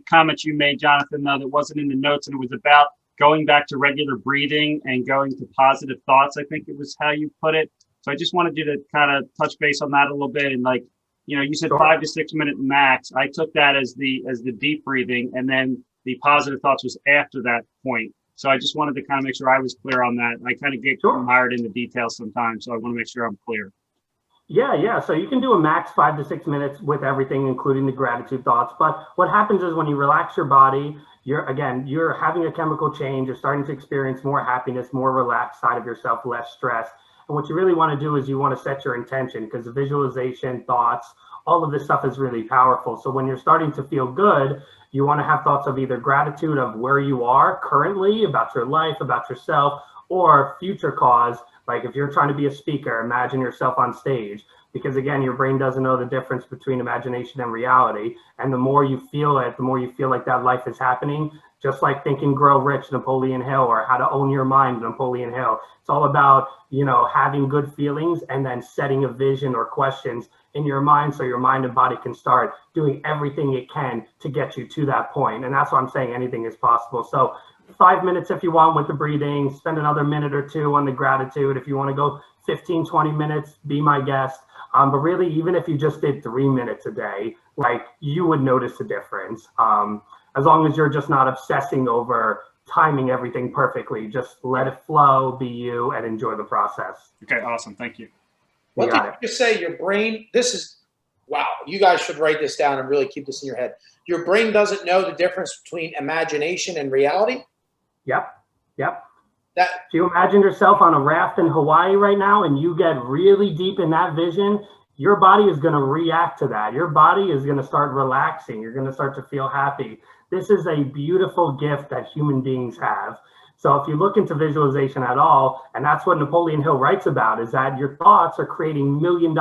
comment you made, Jonathan, though, that wasn't in the notes, and it was about going back to regular breathing and going to positive thoughts. I think it was how you put it. So I just wanted you to kind of touch base on that a little bit. And you said 5 to 6 minute max. I took that as the deep breathing, and then the positive thoughts was after that point. So I just wanted to kind of make sure I was clear on that. I kind of get mired in the details sometimes, so I want to make sure I'm clear. Yeah. So you can do a max 5 to 6 minutes with everything, including the gratitude thoughts. But what happens is when you relax your body, you're having a chemical change. You're starting to experience more happiness, more relaxed side of yourself, less stress. And what you really want to do is you want to set your intention, because the visualization, thoughts, all of this stuff is really powerful. So when you're starting to feel good, you want to have thoughts of either gratitude of where you are currently, about your life, about yourself, or future cause. Like if you're trying to be a speaker, imagine yourself on stage, because again, your brain doesn't know the difference between imagination and reality. And the more you feel it, the more you feel like that life is happening. Just like Think and Grow Rich, Napoleon Hill, or How to Own Your Mind, Napoleon Hill. It's all about, having good feelings and then setting a vision or questions in your mind, so your mind and body can start doing everything it can to get you to that point. And that's why I'm saying anything is possible. So 5 minutes if you want with the breathing, spend another minute or two on the gratitude. If you want to go 15, 20 minutes, be my guest. But really, even if you just did 3 minutes a day, you would notice a difference. As long as you're just not obsessing over timing everything perfectly, just let it flow, be you, and enjoy the process. Okay, awesome. Thank you. What did you just say? Your brain, wow, you guys should write this down and really keep this in your head. Your brain doesn't know the difference between imagination and reality? Yep. If you imagine yourself on a raft in Hawaii right now and you get really deep in that vision, your body is going to react to that. Your body is going to start relaxing. You're going to start to feel happy. This is a beautiful gift that human beings have. So if you look into visualization at all, and that's what Napoleon Hill writes about, is that your thoughts are creating $1 million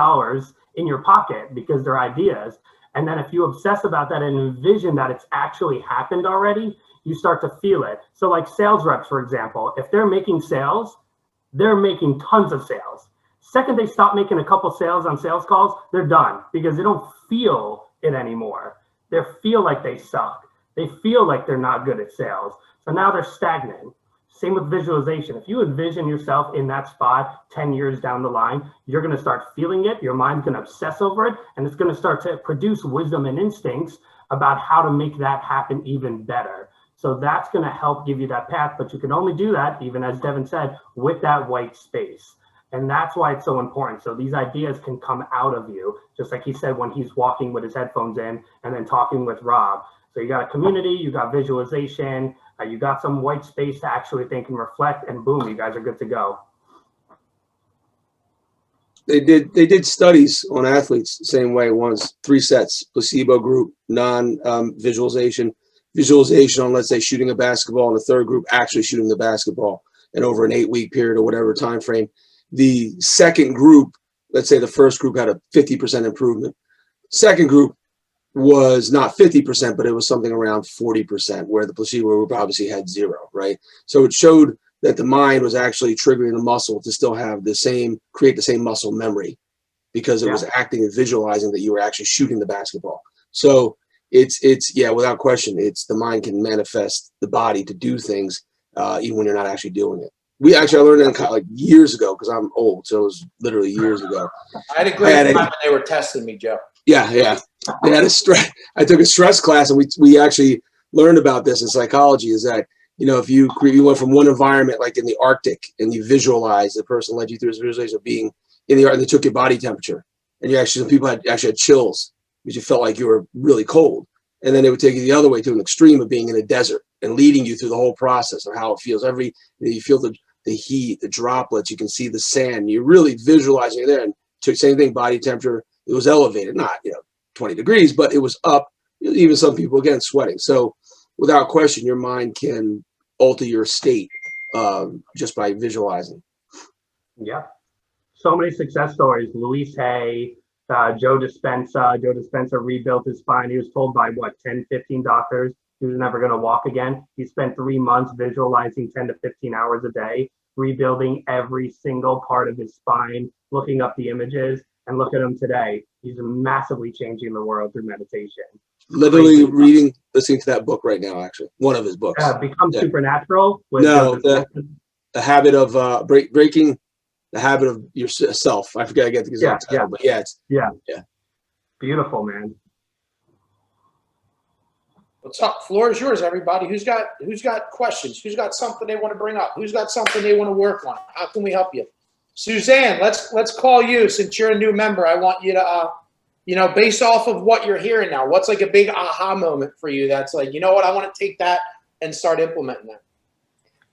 in your pocket because they're ideas. And then if you obsess about that and envision that it's actually happened already, you start to feel it. So like sales reps, for example, if they're making sales, they're making tons of sales. Second, they stop making a couple sales on sales calls, they're done because they don't feel it anymore. They feel like they suck. They feel like they're not good at sales. So now they're stagnant. Same with visualization. If you envision yourself in that spot 10 years down the line, you're going to start feeling it. Your mind's going to obsess over it, and it's going to start to produce wisdom and instincts about how to make that happen even better. So that's going to help give you that path, but you can only do that, even as Devin said, with that white space. And that's why it's so important. So these ideas can come out of you, just like he said when he's walking with his headphones in and then talking with Rob. So you got a community, you got visualization, you got some white space to actually think and reflect, and boom, you guys are good to go. They did studies on athletes the same way. One's 3 sets, placebo group, visualization on, let's say, shooting a basketball, and the third group actually shooting the basketball, and over an 8-week period or whatever time frame. The second group, let's say the first group had a 50% improvement. Second group was not 50%, but it was something around 40%, where the placebo group obviously had 0, right? So it showed that the mind was actually triggering the muscle to still have create the same muscle memory, because it was acting and visualizing that you were actually shooting the basketball. So it's without question, the mind can manifest the body to do things even when you're not actually doing it. I learned that like years ago, because I'm old, so it was literally years ago. I had a great time when they were testing me, Joe. Yeah. They had I took a stress class, and we actually learned about this in psychology, is that, if you went from one environment, like in the Arctic, and you visualize, the person led you through this visualization of being in the Arctic, and they took your body temperature, and some people had chills because you felt like you were really cold. And then they would take you the other way to an extreme of being in a desert and leading you through the whole process of how it feels. You feel the heat, the droplets, you can see the sand, you're really visualizing it there. And took same thing, body temperature, it was elevated, not 20 degrees, but it was up. Even some people, again, sweating. So without question, your mind can alter your state just by visualizing. Yeah. So many success stories. Luis Hay, Joe Dispenza. Joe Dispenza rebuilt his spine. He was told by 10, 15 doctors he was never going to walk again. He spent 3 months visualizing 10 to 15 hours a day, rebuilding every single part of his spine, looking up the images, and look at him today. He's massively changing the world through meditation. Literally listening to that book right now, actually. One of his books. Become Supernatural? The habit of breaking the habit of yourself. I forget, I get the exact title, but yeah. Beautiful, man. What's up? Floor is yours, everybody. Who's got questions? Who's got something they want to bring up? Who's got something they want to work on? How can we help you? Suzanne, let's call you, since you're a new member. I want you to based off of what you're hearing now, what's like a big aha moment for you that's like, you know what, I want to take that and start implementing that?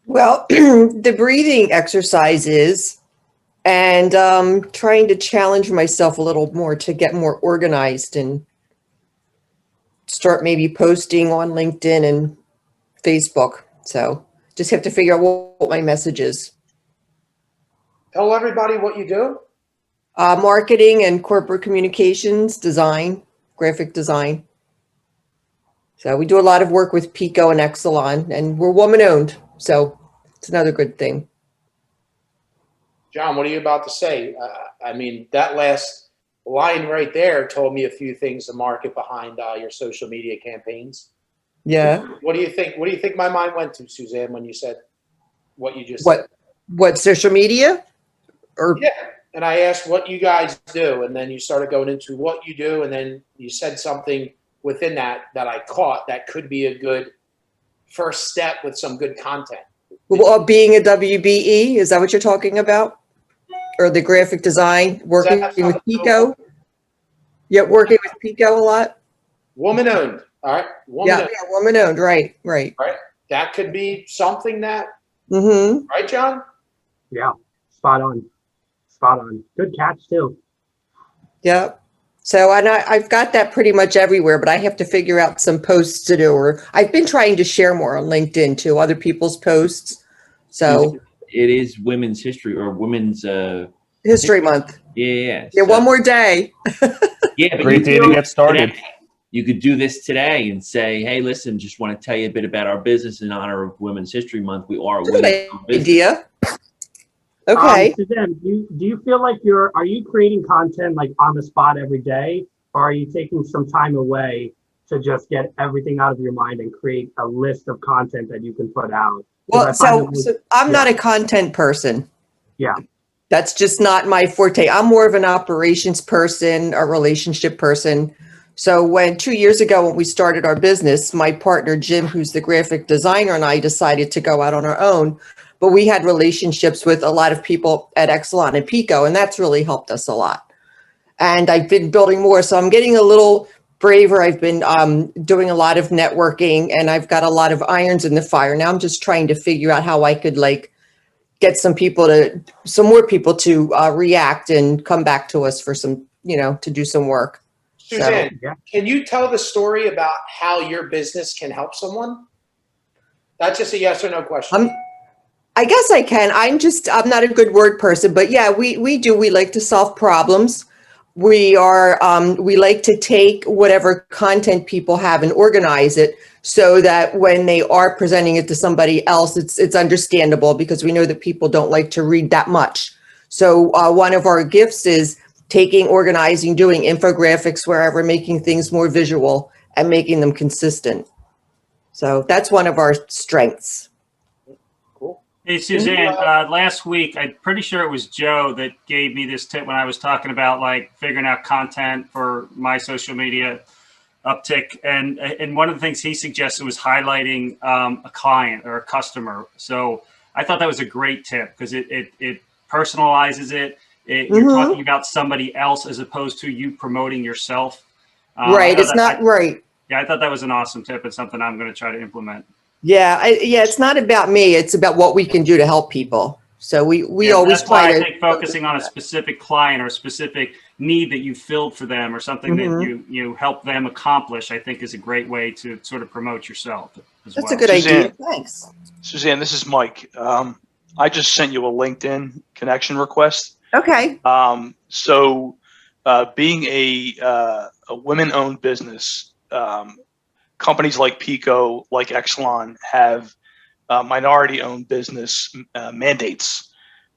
Well, the breathing exercises, and trying to challenge myself a little more to get more organized and start maybe posting on LinkedIn and Facebook. So just have to figure out what my message is. Tell everybody what you do. Marketing and corporate communications, design, graphic design. So we do a lot of work with Pico and Exelon, and we're woman-owned. So it's another good thing. John, what are you about to say? That last line right there told me a few things to market behind your social media campaigns. Yeah. What do you think? What do you think my mind went to, Suzanne, when you said what you just said? What social media? Yeah. And I asked what you guys do, and then you started going into what you do, and then you said something within that I caught that could be a good first step with some good content. Well, being a WBE, is that what you're talking about? Or the graphic design, working with Pico? Yeah, working with Pico a lot? Woman-owned, all right? Yeah, woman-owned, right. Right. That could be something that, Mm-hmm. right, John? Yeah, spot on. Good catch, too. Yeah. So, and I've got that pretty much everywhere, but I have to figure out some posts to do. Or I've been trying to share more on LinkedIn too, other people's posts. So it is Women's History or Women's History Month. Yeah. Yeah, one more day. Yeah, but great day to get started. You could do this today and say, "Hey, listen, just want to tell you a bit about our business in honor of Women's History Month. We are a Good women's business." idea. Okay. Suzanne, do you feel like are you creating content like on the spot every day, or are you taking some time away to just get everything out of your mind and create a list of content that you can put out? Because Well, I find so I'm yeah, not a content person. yeah, That's just not my forte. I'm more of an operations person, a relationship person. So when 2 years ago, when we started our business, my partner, Jim, who's the graphic designer, and I decided to go out on our own. But we had relationships with a lot of people at Exelon and Pico, and that's really helped us a lot. And I've been building more. So I'm getting a little braver. I've been doing a lot of networking, and I've got a lot of irons in the fire. Now I'm just trying to figure out how I could get some more people to react and come back to us for some, to do some work. Suzanne, so, yeah. can you tell the story about how your business can help someone? That's just a yes or no question. I guess I can. I'm not a good word person, but yeah, we like to solve problems. We like to take whatever content people have and organize it so that when they are presenting it to somebody else, it's understandable, because we know that people don't like to read that much. So one of our gifts is organizing, doing infographics, wherever, making things more visual and making them consistent. So that's one of our strengths. Cool. Hey, Suzanne, last week, I'm pretty sure it was Joe that gave me this tip when I was talking about like figuring out content for my social media uptick. And one of the things he suggested was highlighting a client or a customer. So I thought that was a great tip, because it personalizes it. You're talking about somebody else as opposed to you promoting yourself. Right. It's not right. Yeah, I thought that was an awesome tip. It's something I'm going to try to implement. Yeah, it's not about me. It's about what we can do to help people. So we always that's why try I to think focusing on a specific client or a specific need that you filled for them, or something that you help them accomplish, I think is a great way to sort of promote yourself as well. That's a good Suzanne, idea. Thanks. Suzanne, this is Mike. I just sent you a LinkedIn connection request. Okay. So being a women-owned business, companies like Pico, like Exelon, have minority-owned business mandates.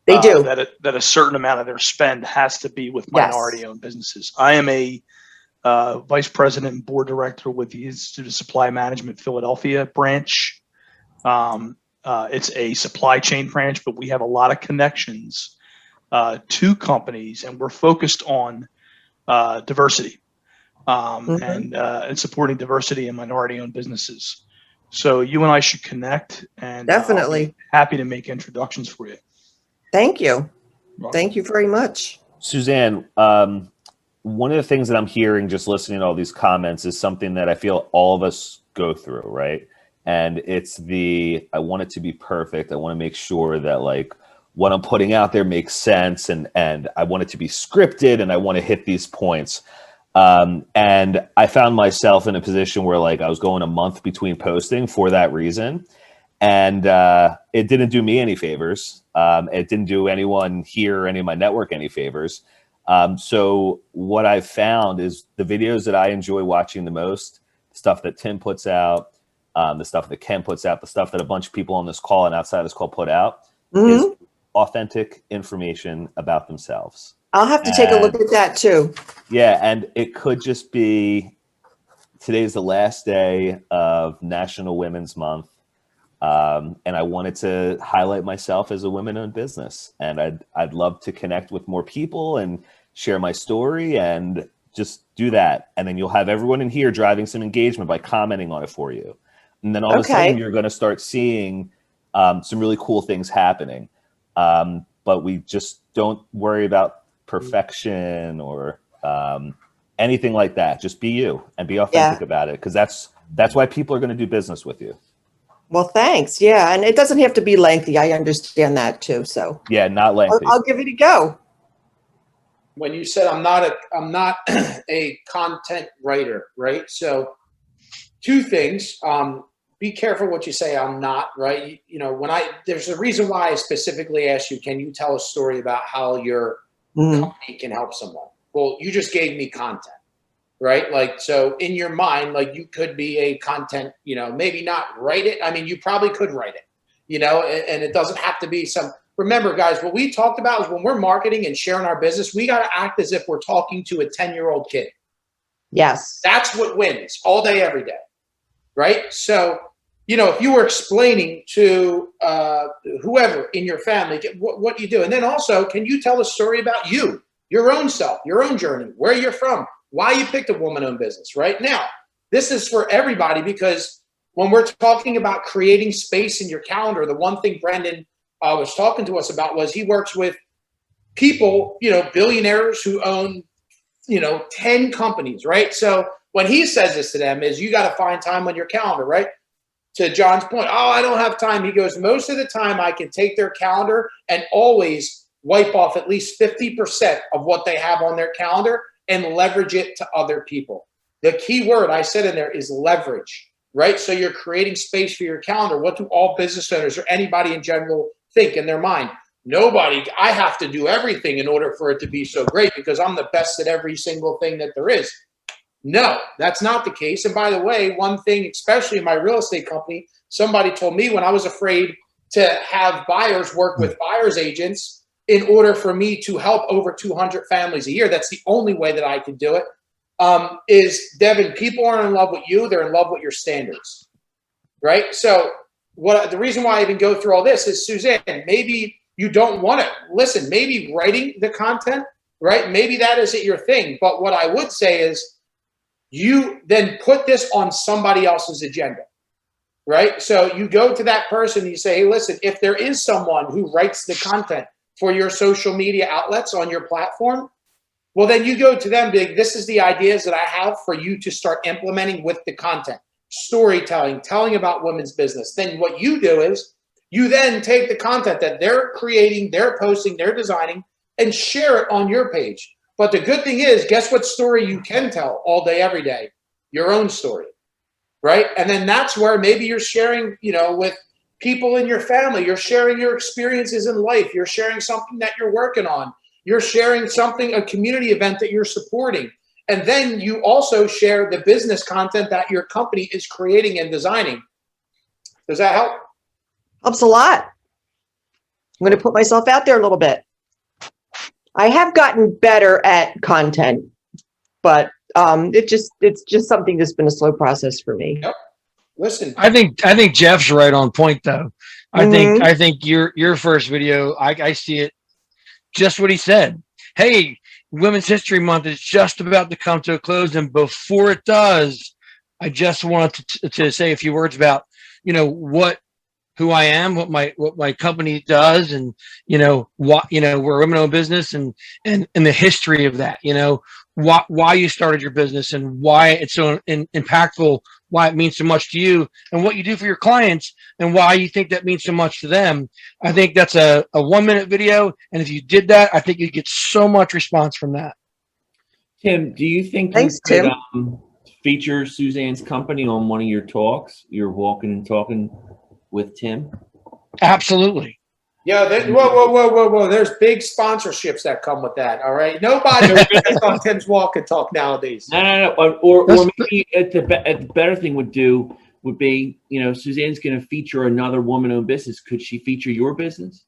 They do. That a certain amount of their spend has to be with minority-owned businesses. I am a vice president and board director with the Institute of Supply Management Philadelphia branch. It's a supply chain branch, but we have a lot of connections to companies, and we're focused on diversity and supporting diversity in minority-owned businesses. So you and I should connect, and Definitely. I'll be happy to make introductions for you. Thank you. Thank you very much. Suzanne, one of the things that I'm hearing just listening to all these comments is something that I feel all of us go through, right? And it's I want it to be perfect. I want to make sure that like what I'm putting out there makes sense, and I want it to be scripted, and I want to hit these points. And I found myself in a position where like I was going a month between posting for that reason. And it didn't do me any favors. It didn't do anyone here or any of my network any favors. So what I've found is the videos that I enjoy watching the most, stuff that Tim puts out, the stuff that Ken puts out, the stuff that a bunch of people on this call and outside this call put out, is authentic information about themselves. I'll have to take a look at that too. Yeah, and it could just be today's the last day of National Women's Month. And I wanted to highlight myself as a women-owned business, and I'd love to connect with more people and share my story and just do that. And then you'll have everyone in here driving some engagement by commenting on it for you. And then all of a sudden you're going to start seeing some really cool things happening. But we just don't worry about perfection or anything like that. Just be you and be authentic about it, because that's why people are going to do business with you. Well, thanks. Yeah, and it doesn't have to be lengthy. I understand that too. So yeah, not lengthy. I'll give it a go. When you said I'm not a content writer, right? So two things. Be careful what you say. I'm not, right? You know, there's a reason why I specifically asked you, can you tell a story about how your company can help someone? Well, you just gave me content. Right? Like, so in your mind, like you could be a content, maybe not write it. I mean, you probably could write it, and it doesn't have to be some remember, guys, what we talked about is when we're marketing and sharing our business, we got to act as if we're talking to a 10-year-old kid. Yes. That's what wins all day, every day, right? So, if you were explaining to whoever in your family what you do, and then also, can you tell a story about you, your own self, your own journey, where you're from, why you picked a woman-owned business, right? Now, this is for everybody, because when we're talking about creating space in your calendar, the one thing Brendan was talking to us about was he works with people, billionaires who own, 10 companies, right? So when he says this to them is you got to find time on your calendar, right? To John's point, oh, I don't have time. He goes, most of the time I can take their calendar and always wipe off at least 50% of what they have on their calendar and leverage it to other people. The key word I said in there is leverage, right? So you're creating space for your calendar. What do all business owners or anybody in general think in their mind? Nobody, I have to do everything in order for it to be so great because I'm the best at every single thing that there is. No, that's not the case. And by the way, one thing, especially in my real estate company, somebody told me when I was afraid to have buyers work with buyer's agents in order for me to help over 200 families a year, that's the only way that I could do it, is, Devin, people aren't in love with you, they're in love with your standards, right? So the reason why I even go through all this is, Suzanne, maybe you don't want to listen, maybe writing the content, right? Maybe that isn't your thing. But what I would say is you then put this on somebody else's agenda, right? So you go to that person and you say, hey, listen, if there is someone who writes the content for your social media outlets on your platform, well, then you go to them, big, this is the ideas that I have for you to start implementing with the content, storytelling, telling about women's business. Then what you do is you then take the content that they're creating, they're posting, they're designing, and share it on your page. But the good thing is, guess what story you can tell all day, every day? Your own story, right? And then that's where maybe you're sharing, with people in your family. You're sharing your experiences in life. You're sharing something that you're working on. You're sharing something, a community event that you're supporting. And then you also share the business content that your company is creating and designing. Does that help? Helps a lot. I'm going to put myself out there a little bit. I have gotten better at content, but it's just something that's been a slow process for me. Yep. Listen, I think Jeff's right on point though. I think your first video, I see it just what he said. Hey, Women's History Month is just about to come to a close, and before it does, I just wanted to say a few words about who I am, what my company does, and we're a women-owned business, and the history of that. Why you started your business and why it's so impactful, why it means so much to you, and what you do for your clients, and why you think that means so much to them. I think that's a 1-minute video, and if you did that, I think you'd get so much response from that. Tim, do you think Thanks, you could Tim. feature Suzanne's company on one of your talks? You're walking and talking with Tim? Absolutely. Yeah, whoa. There's big sponsorships that come with that, all right? Nobody is on Tim's walk and talk nowadays. No. Or maybe the better thing would be, Suzanne's going to feature another woman-owned business. Could she feature your business?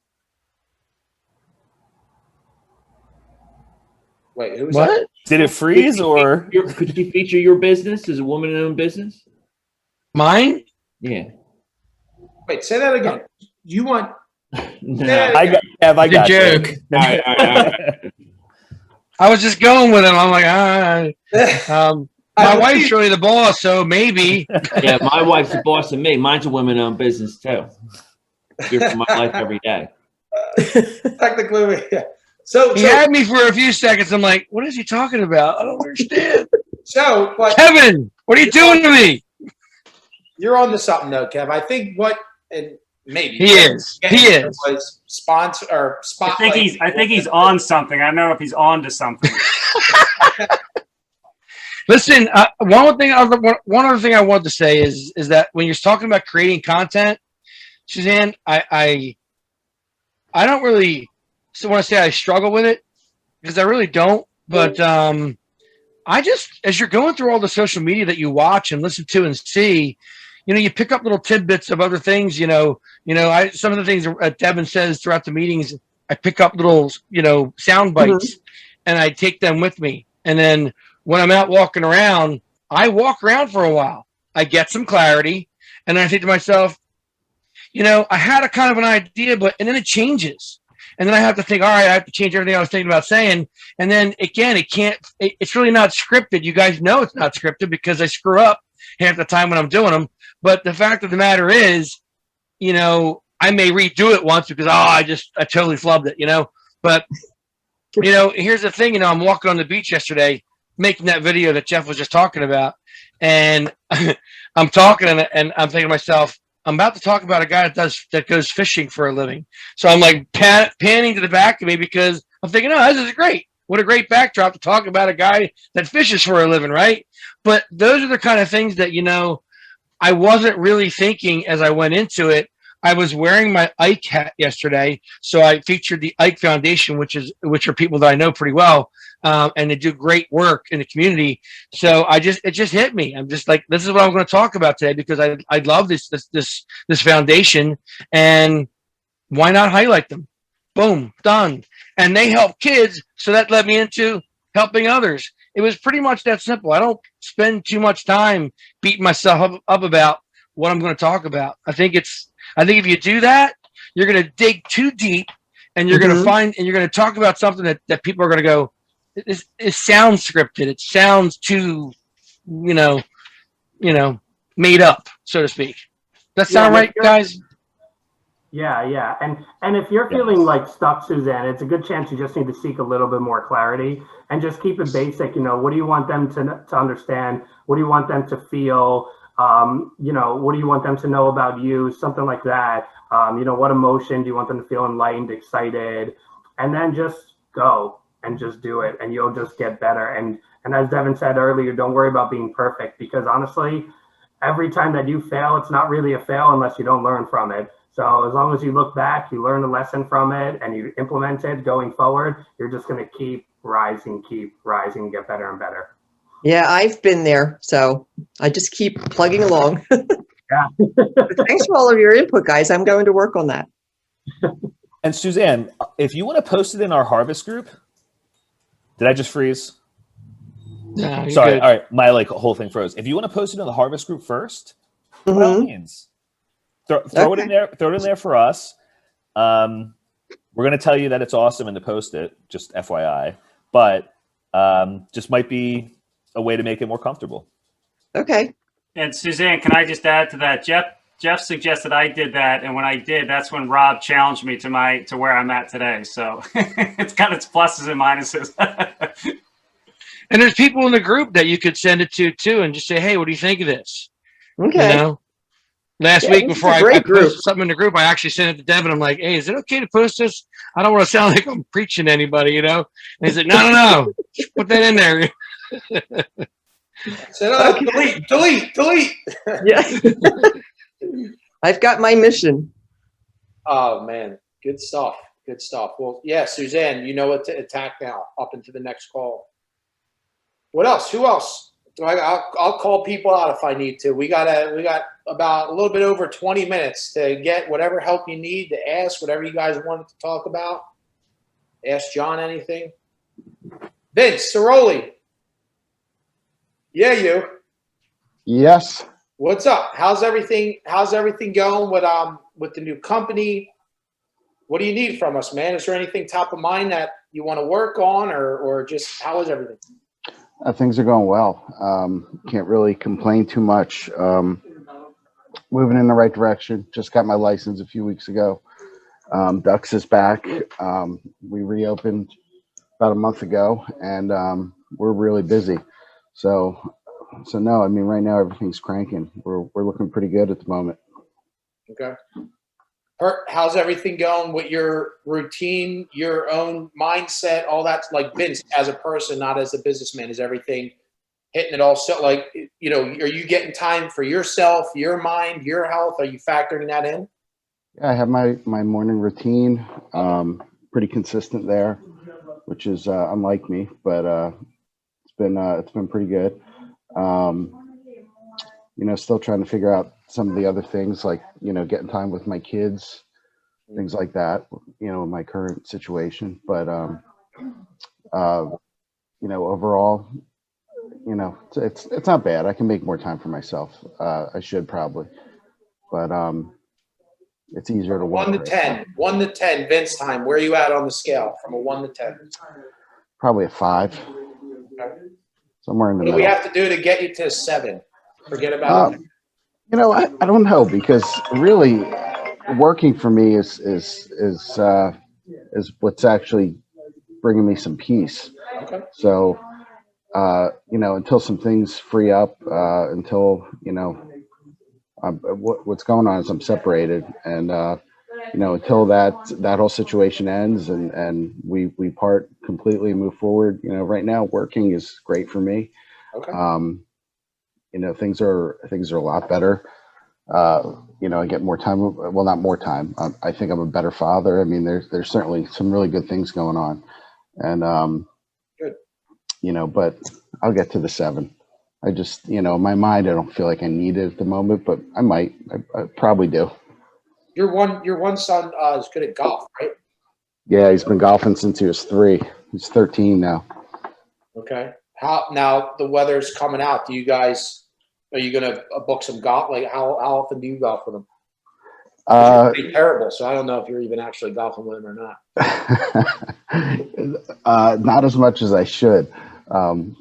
Wait, who's What? that? Did it freeze or? Could she feature your business as a woman-owned business? Mine? Yeah. Wait, say that again. You want? No. I got joke. All right. I was just going with it. I'm like, my wife's really the boss, so maybe. Yeah, my wife's the boss of me. Mine's a women-owned business too. Here for my life every day. Technically, yeah. So He had me for a few seconds. I'm like, what is he talking about? I don't understand. but Kevin, what are you doing to me? you're on to something though, Kev. I think and maybe He is. was sponsor or spotlight. I think he's on something. I don't know if he's on to something. Listen, one other thing I wanted to say is that when you're talking about creating content, Suzanne, I don't really want to say I struggle with it because I really don't. But I just, as you're going through all the social media that you watch and listen to and see, you pick up little tidbits of other things, some of the things that Devin says throughout the meetings, I pick up little, sound bites and I take them with me. And then when I'm out walking around, I walk around for a while. I get some clarity and I think to myself, I had a kind of an idea, and then it changes. And then I have to think, all right, I have to change everything I was thinking about saying. And then again, it's really not scripted. You guys know it's not scripted because I screw up half the time when I'm doing them. But the fact of the matter is, I may redo it once because, I totally flubbed it, But, here's the thing, I'm walking on the beach yesterday, making that video that Jeff was just talking about. And I'm talking and I'm thinking to myself, I'm about to talk about a guy that goes fishing for a living. So I'm like panning to the back of me because I'm thinking, oh, this is great. What a great backdrop to talk about a guy that fishes for a living, right? But those are the kind of things that, I wasn't really thinking as I went into it. I was wearing my Ike hat yesterday. So I featured the Ike Foundation, which are people that I know pretty well. And they do great work in the community. So it just hit me. I'm just like, this is what I'm going to talk about today because I love this foundation, and why not highlight them? Boom, done. And they help kids. So that led me into helping others. It was pretty much that simple. I don't spend too much time beating myself up about what I'm going to talk about. I think if you do that, you're going to dig too deep and you're going to find, and you're going to talk about something that people are going to go, it sounds scripted. It sounds too, made up, so to speak. That sound right, guys? Yeah. And if you're feeling like stuck, Suzanne, it's a good chance you just need to seek a little bit more clarity and just keep it basic. What do you want them to understand? What do you want them to feel? What do you want them to know about you? Something like that. What emotion do you want them to feel? Enlightened, excited, and then just go and just do it, and you'll just get better. And as Devin said earlier, don't worry about being perfect, because honestly, every time that you fail, it's not really a fail unless you don't learn from it. So as long as you look back, you learn a lesson from it, and you implement it going forward, you're just going to keep rising, get better and better. Yeah, I've been there. So I just keep plugging along. Yeah. Thanks for all of your input, guys. I'm going to work on that. And Suzanne, if you want to post it in our harvest group, did I just freeze? No, sorry. good. All right, my whole thing froze. If you want to post it in the harvest group first, by all means, throw it in there. Throw it in there for us. We're going to tell you that it's awesome and to post it. Just FYI, but just might be a way to make it more comfortable. Okay. And Suzanne, can I just add to that? Jeff suggested I did that, and when I did, that's when Rob challenged me to where I'm at today. So it's got its pluses and minuses. And there's people in the group that you could send it to too, and just say, "Hey, what do you think of this?" Okay. Last week before I posted something in the group, I actually sent it to Devin. I'm like, "Hey, is it okay to post this? I don't want to sound like I'm preaching to anybody, And he said, "No, just put that in there." So delete. Yeah. I've got my mission. Oh man, good stuff. Well, yeah, Suzanne, you know what to attack now up into the next call. What else? Who else? I'll call people out if I need to. We got about a little bit over 20 minutes to get whatever help you need, to ask whatever you guys wanted to talk about. Ask John anything. Vince Ciroli. Yeah, you. Yes. What's up? How's everything going with the new company? What do you need from us, man? Is there anything top of mind that you want to work on, or just how is everything? Things are going well. Can't really complain too much. Moving in the right direction. Just got my license a few weeks ago. Ducks is back. We reopened about a month ago, and we're really busy. So no, I mean, right now everything's cranking. We're looking pretty good at the moment. Okay. How's everything going with your routine, your own mindset, all that? Like Vince, as a person, not as a businessman, is everything hitting it all? So, like, are you getting time for yourself, your mind, your health? Are you factoring that in? Yeah, I have my morning routine, pretty consistent there, which is unlike me, but it's been pretty good. still trying to figure out some of the other things like, getting time with my kids, things like that, in my current situation. But, overall, it's not bad. I can make more time for myself. I should probably, but, it's easier to work. 1 to 10. 1 to 10. Vince time. Where are you at on the scale from a 1 to 10? Probably a 5. Okay. Somewhere in the What do middle. we have to do to get you to 7? Forget about it. I don't know, because really working for me is what's actually bringing me some peace. Okay. So, until some things free up, until, what's going on is I'm separated, and until that whole situation ends and we part completely and move forward. Right now working is great for me. Okay. Things are a lot better. I get more time. Well, not more time. I think I'm a better father. I mean, there's certainly some really good things going on, and Good. But I'll get to the 7. I just, in my mind, I don't feel like I need it at the moment, but I might. I probably do. Your one son is good at golf, right? Yeah, he's been golfing since he was 3. He's 13 now. Okay. How now the weather's coming out? Are you gonna book some golf? Like how often do you golf with him? You're pretty terrible, so I don't know if you're even actually golfing with him or not. Not as much as I should.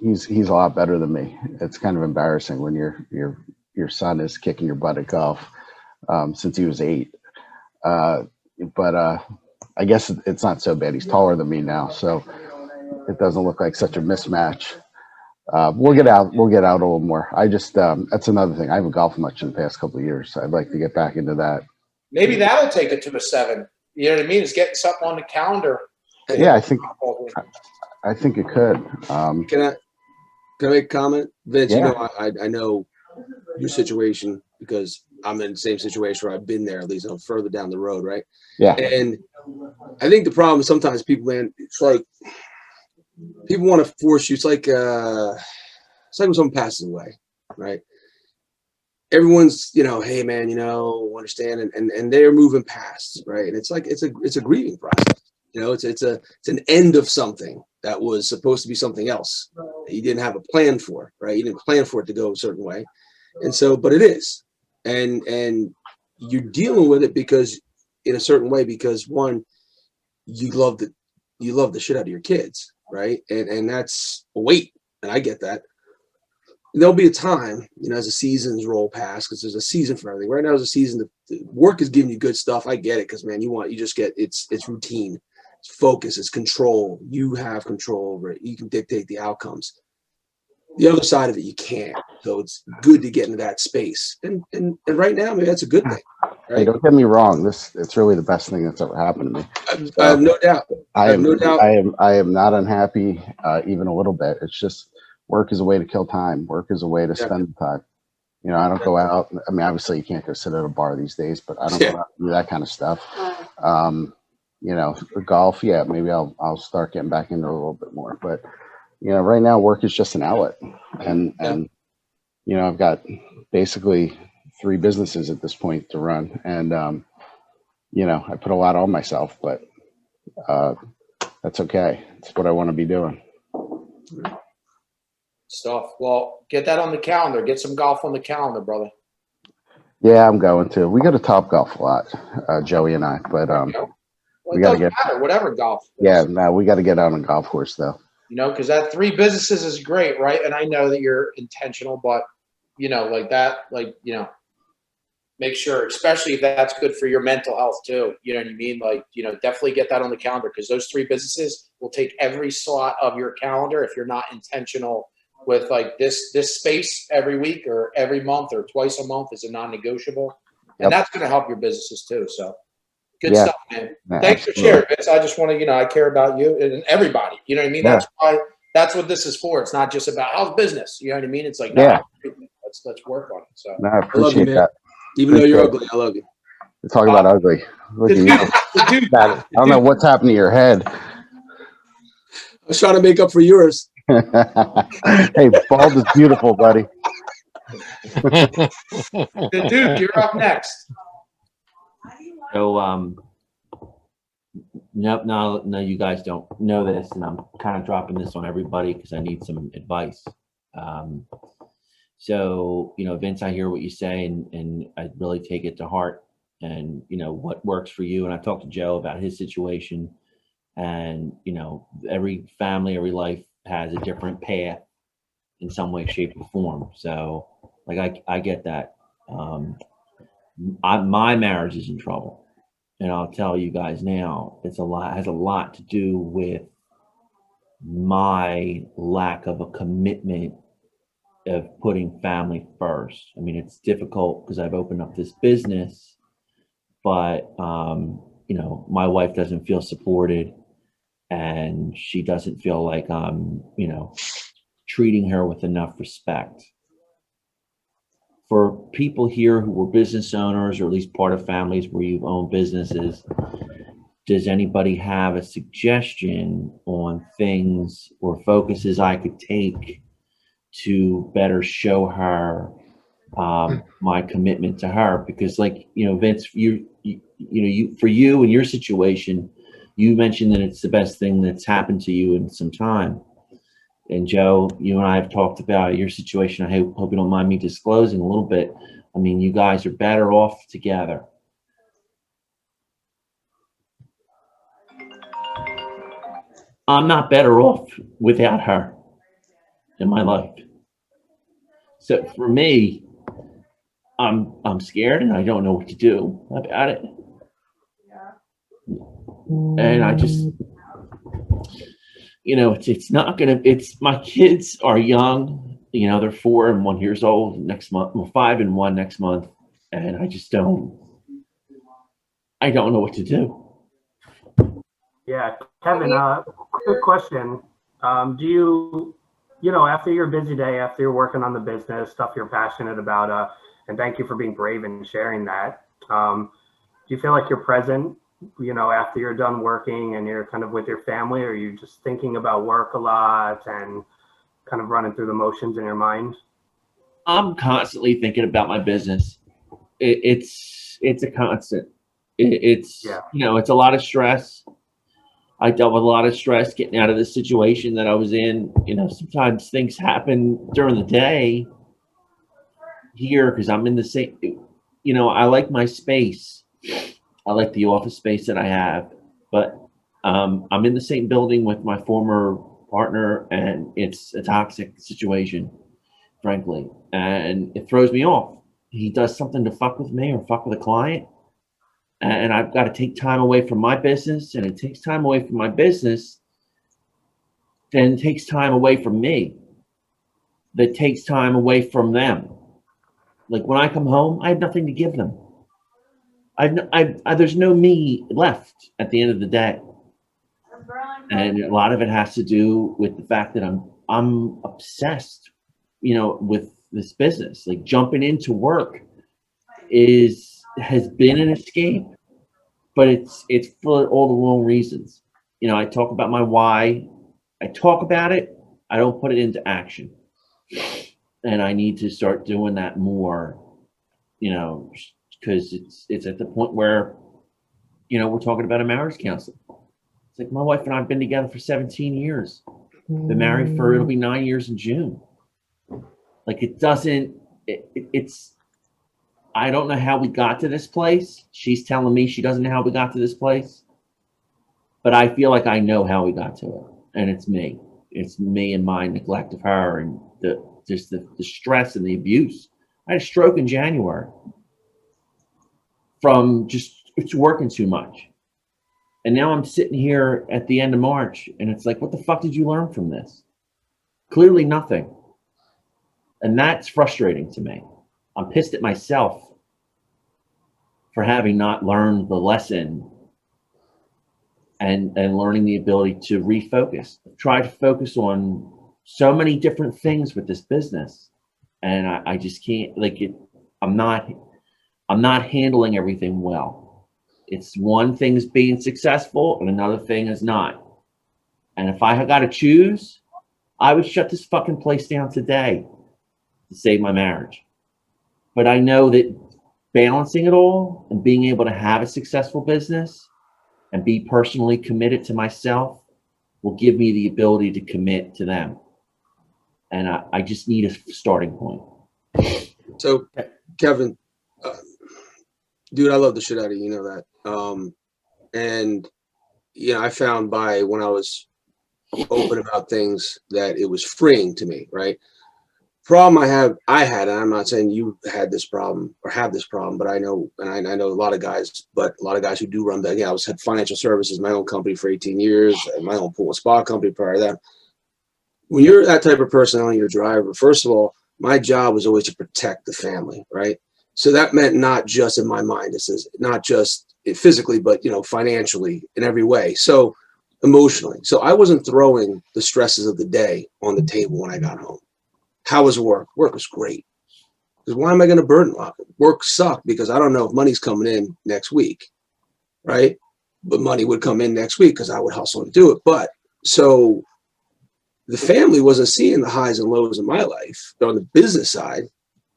He's a lot better than me. It's kind of embarrassing when your son is kicking your butt at golf since he was 8. But I guess it's not so bad. He's taller than me now, so it doesn't look like such a mismatch. We'll get out a little more. I just that's another thing. I haven't golfed much in the past couple of years. I'd like to get back into that. Maybe that'll take it to a 7. You know what I mean? It's getting something on the calendar. Yeah, I think it could. Can I make a comment, Vince? Yeah. I know your situation because I'm in the same situation where I've been there. At least I'm further down the road, right? Yeah. And I think the problem is sometimes people, man, it's like people want to force you. It's like when someone passes away, right? Everyone's, hey man, understand, and they're moving past, right? And it's like it's a grieving process. It's an end of something that was supposed to be something else that you didn't have a plan for, right? You didn't plan for it to go a certain way, and so, but it is, and you're dealing with it because in a certain way because one, you love the shit out of your kids, right? And that's a weight, and I get that. There'll be a time, as the seasons roll past, because there's a season for everything. Right now is a season. The work is giving you good stuff. I get it, because man, it's routine, it's focus, it's control. You have control over it. You can dictate the outcomes. The other side of it, you can't. So it's good to get into that space. And right now, maybe that's a good thing. Right? Hey, don't get me wrong. It's really the best thing that's ever happened to me. I have no doubt. I am not unhappy, even a little bit. It's just work is a way to kill time. Work is a way to spend the time. I don't go out. I mean, obviously you can't go sit at a bar these days, but I don't go out and do that kind of stuff. Golf, yeah, maybe I'll start getting back into it a little bit more. But right now work is just an outlet, and I've got basically 3 businesses at this point to run, and I put a lot on myself, but that's okay. It's what I want to be doing. Stuff. Well, get that on the calendar. Get some golf on the calendar, brother. Yeah, I'm going to. We go to Top Golf a lot, Joey and I. But we got to get whatever golf. Yeah, no, we got to get out on a golf course though. Because that 3 businesses is great, right? And I know that you're intentional, but make sure, especially if that's good for your mental health too. You know what I mean? Definitely get that on the calendar, because those 3 businesses will take every slot of your calendar if you're not intentional with this space every week or every month or twice a month is a non-negotiable. And that's going to help your businesses too. So good stuff, man. Yeah, thanks for sharing, Vince. I just want to, I care about you and everybody. You know what I mean? Yeah. That's what this is for. It's not just about how's business. You know what I mean? It's like, let's work on it. So I appreciate that. Even though you're ugly, I love you. We're talking about ugly. Look at you. I don't know what's happened to your head. I was trying to make up for yours. Hey, bald is beautiful, buddy. The Duke, you're up next. So, no, you guys don't know this, and I'm kind of dropping this on everybody because I need some advice. So, Vince, I hear what you say, and I really take it to heart. And what works for you. And I talked to Joe about his situation, and every family, every life has a different path in some way, shape, or form. So, like, I get that. My marriage is in trouble. And I'll tell you guys now, has a lot to do with my lack of a commitment of putting family first. I mean, it's difficult because I've opened up this business, but my wife doesn't feel supported, and she doesn't feel like I'm, treating her with enough respect. For people here who were business owners, or at least part of families where you've owned businesses, does anybody have a suggestion on things or focuses I could take to better show her my commitment to her? Because, Vince, for you and your situation, you mentioned that it's the best thing that's happened to you in some time. And Joe, you and I have talked about your situation. I hope you don't mind me disclosing a little bit. I mean, you guys are better off together. I'm not better off without her in my life. So for me, I'm scared and I don't know what to do about it. And I just, it's not gonna. My kids are young. They're 4 and 1 years old next month. Well, 5 and 1 next month, and I just don't. I don't know what to do. Yeah, Kevin, quick question. Do you, after your busy day, after you're working on the business, stuff you're passionate about, and thank you for being brave and sharing that, do you feel like you're present, after you're done working and you're kind of with your family, or are you just thinking about work a lot and kind of running through the motions in your mind? I'm constantly thinking about my business. It's a constant. It's a lot of stress. I dealt with a lot of stress getting out of the situation that I was in. Sometimes things happen during the day here because I'm in the same, I like my space. I like the office space that I have, but I'm in the same building with my former partner, and it's a toxic situation, frankly, and it throws me off. He does something to fuck with me or fuck with a client, and I've got to take time away from my business, and it takes time away from my business, then it takes time away from me, that takes time away from them. Like when I come home, I have nothing to give them. There's no me left at the end of the day, and a lot of it has to do with the fact that I'm obsessed, with this business. Like jumping into work has been an escape, but it's for all the wrong reasons. I talk about my why. I talk about it. I don't put it into action, and I need to start doing that more. Because it's at the point where, we're talking about a marriage counselor. It's like my wife and I have been together for 17 years. Been married it'll be 9 years in June. Like it's, I don't know how we got to this place. She's telling me she doesn't know how we got to this place. But I feel like I know how we got to it. And it's me. It's me and my neglect of her and the stress and the abuse. I had a stroke in January from just working too much. And now I'm sitting here at the end of March, and it's like, what the fuck did you learn from this? Clearly nothing. And that's frustrating to me. I'm pissed at myself for having not learned the lesson and learning the ability to refocus. Try to focus on so many different things with this business. And I just can't, I'm not handling everything well. It's one thing is being successful and another thing is not. And if I had got to choose, I would shut this fucking place down today. to save my marriage. But I know that balancing it all and being able to have a successful business and be personally committed to myself will give me the ability to commit to them. And I just need a starting point. So, Kevin, dude, I love the shit out of you, you know that. And, you know, I found when I was open about things that it was freeing to me, right? Problem I had, and I'm not saying you had this problem or have this problem, but I know, and I know a lot of guys, who do run that. Yeah, I had financial services, my own company for 18 years, and my own pool and spa company prior to that. When you're that type of personality, you're a driver, first of all, my job was always to protect the family, right? So that meant not just in my mind, this is not just physically, but, you know, financially in every way. So emotionally. So I wasn't throwing the stresses of the day on the table when I got home. How was work? Work was great. Because why am I going to burden work sucked because I don't know if money's coming in next week, right? But money would come in next week because I would hustle and do it. But so the family wasn't seeing the highs and lows in my life. But on the business side,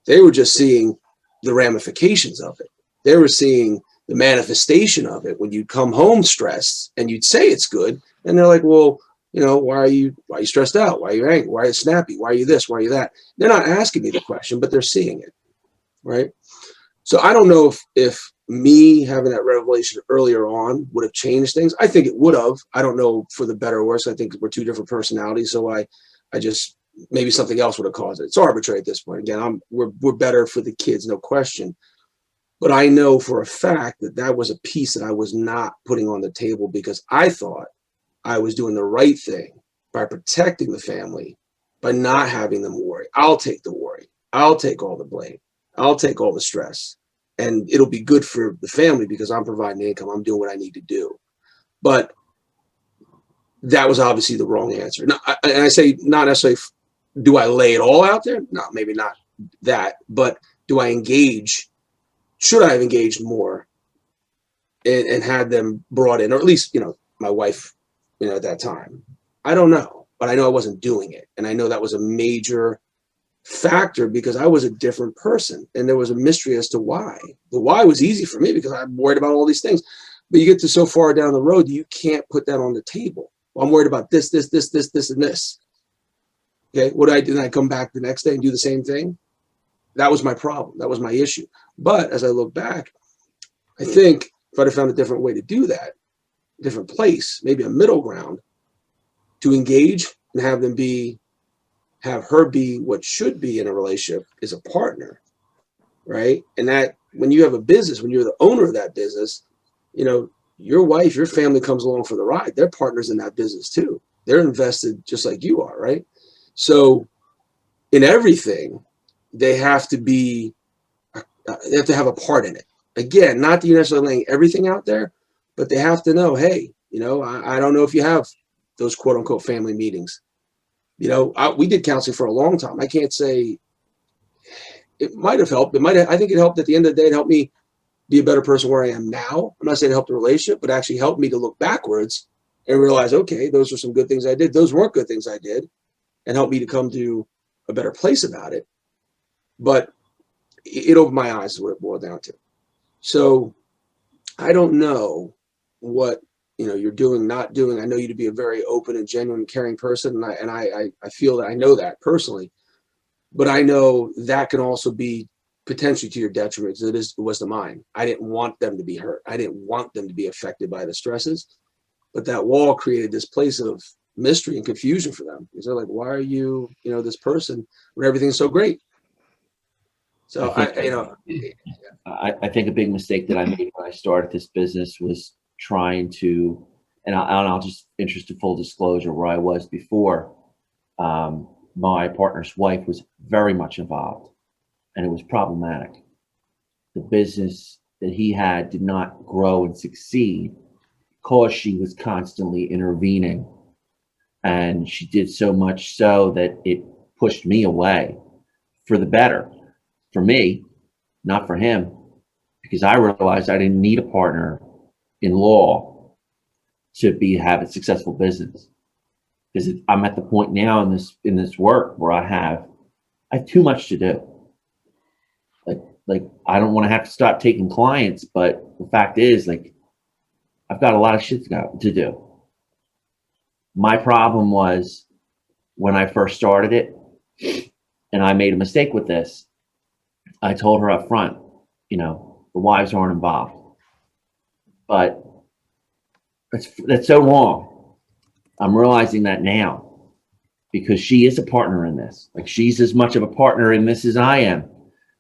they were just seeing the ramifications of it. They were seeing the manifestation of it when you'd come home stressed and you'd say it's good. And they're like, well, you know, why are you stressed out? Why are you angry? Why are you snappy? Why are you this? Why are you that? They're not asking me the question, but they're seeing it, right? So I don't know if me having that revelation earlier on would have changed things. I think it would have. I don't know for the better or worse. I think we're two different personalities. So I just, maybe something else would have caused it. It's arbitrary at this point. Again, we're better for the kids, no question. But I know for a fact that was a piece that I was not putting on the table because I thought I was doing the right thing by protecting the family, by not having them worry. I'll take the worry. I'll take all the blame. I'll take all the stress. And it'll be good for the family because I'm providing income. I'm doing what I need to do. But that was obviously the wrong answer. Now, and I say not necessarily, do I lay it all out there? No, maybe not that. But do I engage? Should I have engaged more and had them brought in, or at least, you know, my wife, you know, at that time? I don't know, but I know I wasn't doing it. And I know that was a major factor because I was a different person and there was a mystery as to why. The why was easy for me because I'm worried about all these things. But you get to so far down the road, you can't put that on the table. Well, I'm worried about this, and this. Okay, what do I do? Then I come back the next day and do the same thing. That was my problem. That was my issue. But as I look back, I think if I'd have found a different way to do that, a different place, maybe a middle ground to engage and have her be what should be in a relationship is a partner, right? And that when you have a business, when you're the owner of that business, you know, your wife, your family comes along for the ride. They're partners in that business too. They're invested just like you are, right? So in everything, they have to have a part in it. Again, not that you're necessarily laying everything out there, but they have to know, hey, you know, I don't know if you have those quote unquote family meetings. You know, we did counseling for a long time. I can't say it might have helped. I think it helped at the end of the day. It helped me be a better person where I am now. I'm not saying it helped the relationship, but actually helped me to look backwards and realize, okay, those are some good things I did. Those weren't good things I did, and helped me to come to a better place about it. But it opened my eyes to what it boiled down to. So I don't know what, you know, you're doing, not doing. I know you to be a very open and genuine, caring person. And I feel that I know that personally, but I know that can also be potentially to your detriment because it was to mine. I didn't want them to be hurt. I didn't want them to be affected by the stresses, but that wall created this place of mystery and confusion for them. Because they're like, why are you, you know, this person when everything's so great? So I think a big mistake that I made when I started this business was trying to, and I'll just interest in full disclosure where I was before. My partner's wife was very much involved, and it was problematic. The business that he had did not grow and succeed because she was constantly intervening, and she did so much so that it pushed me away for the better. For me, not for him, because I realized I didn't need a partner in law to have a successful business. Because I'm at the point now in this work where I have I have too much to do. Like I don't want to have to stop taking clients, but the fact is, like, I've got a lot of shit to do. My problem was when I first started it, and I made a mistake with this. I told her up front, you know, the wives aren't involved, but that's so wrong. I'm realizing that now because she is a partner in this. Like, she's as much of a partner in this as I am,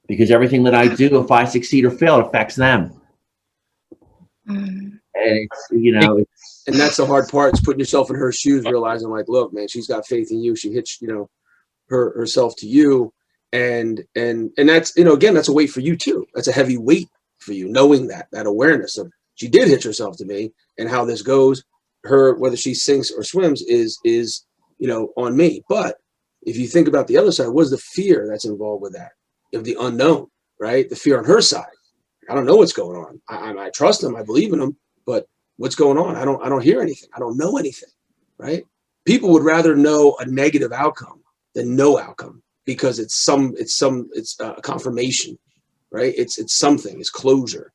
because everything that I do, if I succeed or fail, it affects them. And it's, you know, and that's the hard part. It's putting yourself in her shoes, realizing like, look, man, she's got faith in you. She hitched, you know, herself to you. And that's, you know, again, that's a weight for you too. That's a heavy weight for you, knowing that awareness of she did hitch herself to me, and how this goes, her, whether she sinks or swims is, you know, on me. But if you think about the other side, what's the fear that's involved with that? Of the unknown, right? The fear on her side. I don't know what's going on. I trust him. I believe in him, but what's going on? I don't hear anything. I don't know anything, right? People would rather know a negative outcome than no outcome, because it's a confirmation, right? It's something, it's closure.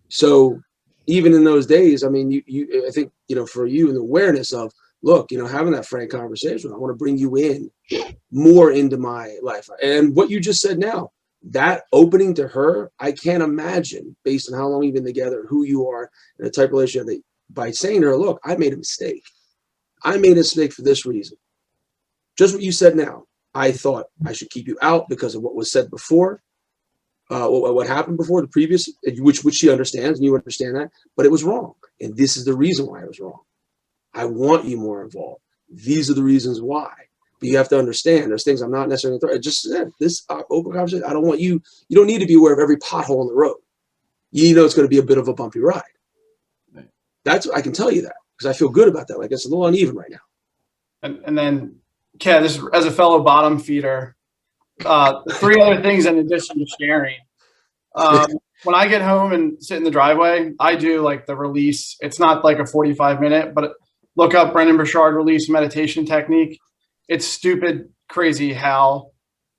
So even in those days, I mean, I think, you know, for you, the awareness of, look, you know, having that frank conversation, I want to bring you in more into my life. And what you just said now, that opening to her, I can't imagine, based on how long you've been together, who you are, and the type of relationship, that by saying to her, look, I made a mistake. I made a mistake for this reason. Just what you said now. I thought I should keep you out because of what was said before, what happened before, the previous, which she understands, and you understand that, but it was wrong. And this is the reason why it was wrong. I want you more involved. These are the reasons why. But you have to understand, there's things I'm not necessarily going to throw. Just said this open conversation. I don't want you. You don't need to be aware of every pothole on the road. You know it's going to be a bit of a bumpy ride. Right. That's, I can tell you that, because I feel good about that. Like, it's a little uneven right now. And then, Ken, this as a fellow bottom feeder, 3 other things in addition to sharing. When I get home and sit in the driveway, I do like the release. It's not like a 45-minute, but look up Brendan Burchard release meditation technique. It's stupid crazy how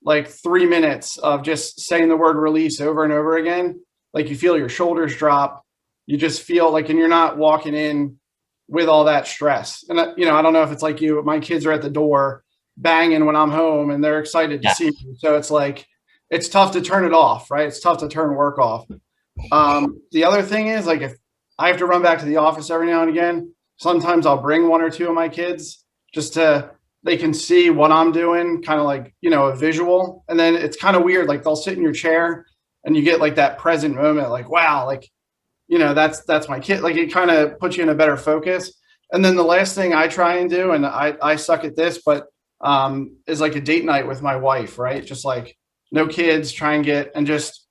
like 3 minutes of just saying the word release over and over again, like you feel your shoulders drop. You just feel like, and you're not walking in with all that stress. And you know, I don't know if it's like you, my kids are at the door banging when I'm home and they're excited to see me. So it's like, it's tough to turn it off, right? It's tough to turn work off. The other thing is, like, if I have to run back to the office every now and again, sometimes I'll bring 1 or 2 of my kids just to, they can see what I'm doing, kind of like, you know, a visual. And then it's kind of weird. Like, they'll sit in your chair and you get like that present moment, like, wow, like, you know, that's my kid. Like, it kind of puts you in a better focus. And then the last thing I try and do, and I suck at this, but is like a date night with my wife, right? Just like no kids, try and get, and just,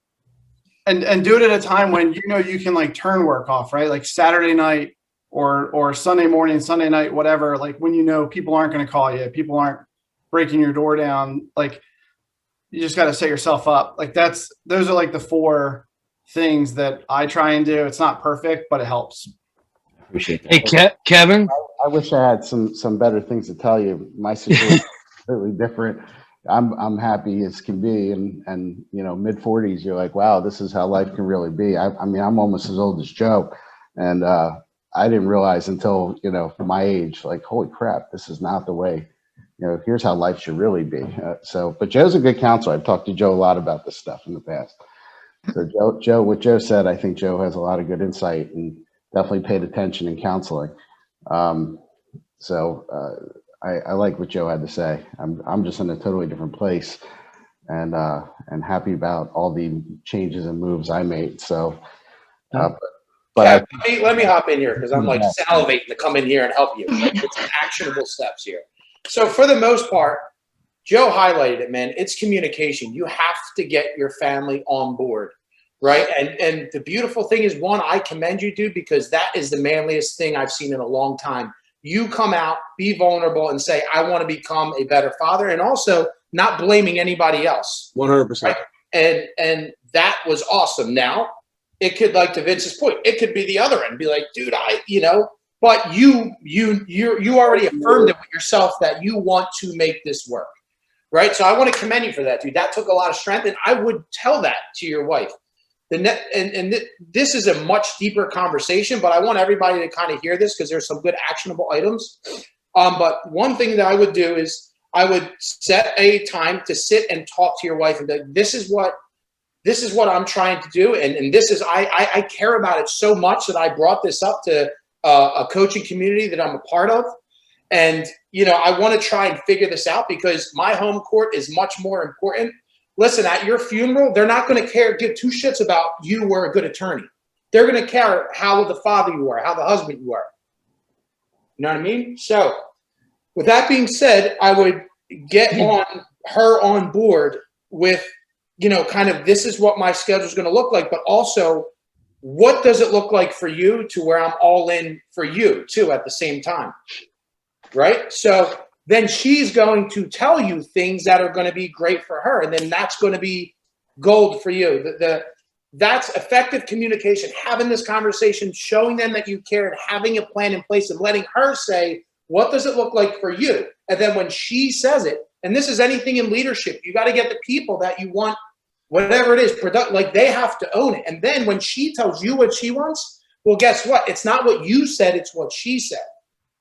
and do it at a time when, you know, you can like turn work off, right? Like Saturday night or Sunday morning, Sunday night, whatever, like when, you know, people aren't going to call you, people aren't breaking your door down. Like, you just got to set yourself up. Like, those are like the 4 things that I try and do. It's not perfect, but it helps. Appreciate that. Hey, Kevin. I wish I had some better things to tell you. My situation is completely different. I'm happy as can be, and you know, mid-40s, you're like, wow, this is how life can really be. I mean, I'm almost as old as Joe, and I didn't realize until, you know, my age, like, holy crap, this is not the way. You know, here's how life should really be. But Joe's a good counselor. I've talked to Joe a lot about this stuff in the past. So Joe, what Joe said, I think Joe has a lot of good insight and definitely paid attention in counseling. I like what Joe had to say. I'm just in a totally different place, and happy about all the changes and moves I made. So, let me hop in here, because I'm like salivating to come in here and help you. Like, it's actionable steps here. So for the most part, Joe highlighted it, man. It's communication. You have to get your family on board, right? And the beautiful thing is, one, I commend you, dude, because that is the manliest thing I've seen in a long time. You come out, be vulnerable, and say, I want to become a better father, and also not blaming anybody else. 100%. Right? And that was awesome. Now, it could, like to Vince's point, it could be the other end, be like, dude, but you already affirmed it with yourself that you want to make this work, right? So I want to commend you for that, dude. That took a lot of strength, and I would tell that to your wife. This is a much deeper conversation, but I want everybody to kind of hear this because there's some good actionable items. But one thing that I would do is I would set a time to sit and talk to your wife and be like, this is what I'm trying to do. And this is, I care about it so much that I brought this up to a coaching community that I'm a part of. And, I want to try and figure this out because my home court is much more important. Listen, at your funeral, they're not going to give two shits about you were a good attorney. They're going to care how the father you are, how the husband you are. You know what I mean? So with that being said, I would get her on board with, kind of this is what my schedule is going to look like, but also what does it look like for you to where I'm all in for you too at the same time, right? So then she's going to tell you things that are going to be great for her, and then that's going to be gold for you. That's effective communication, having this conversation, showing them that you care, and having a plan in place, and letting her say, what does it look like for you? And then when she says it, and this is anything in leadership, you got to get the people that you want, whatever it is, like they have to own it. And then when she tells you what she wants, well, guess what? It's not what you said, it's what she said,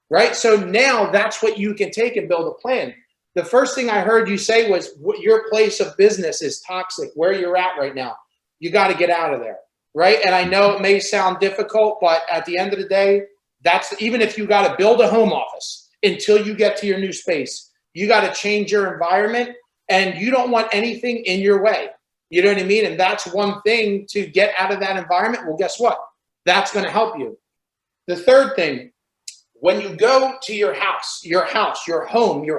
right? So now that's what you can take and build a plan. The first thing I heard you say was your place of business is toxic, where you're at right now. You got to get out of there, right? And I know it may sound difficult, but at the end of the day, that's even if you got to build a home office until you get to your new space, you got to change your environment, and you don't want anything in your way. You know what I mean? And that's one thing to get out of that environment. Well, guess what? That's going to help you. The third thing, when you go to your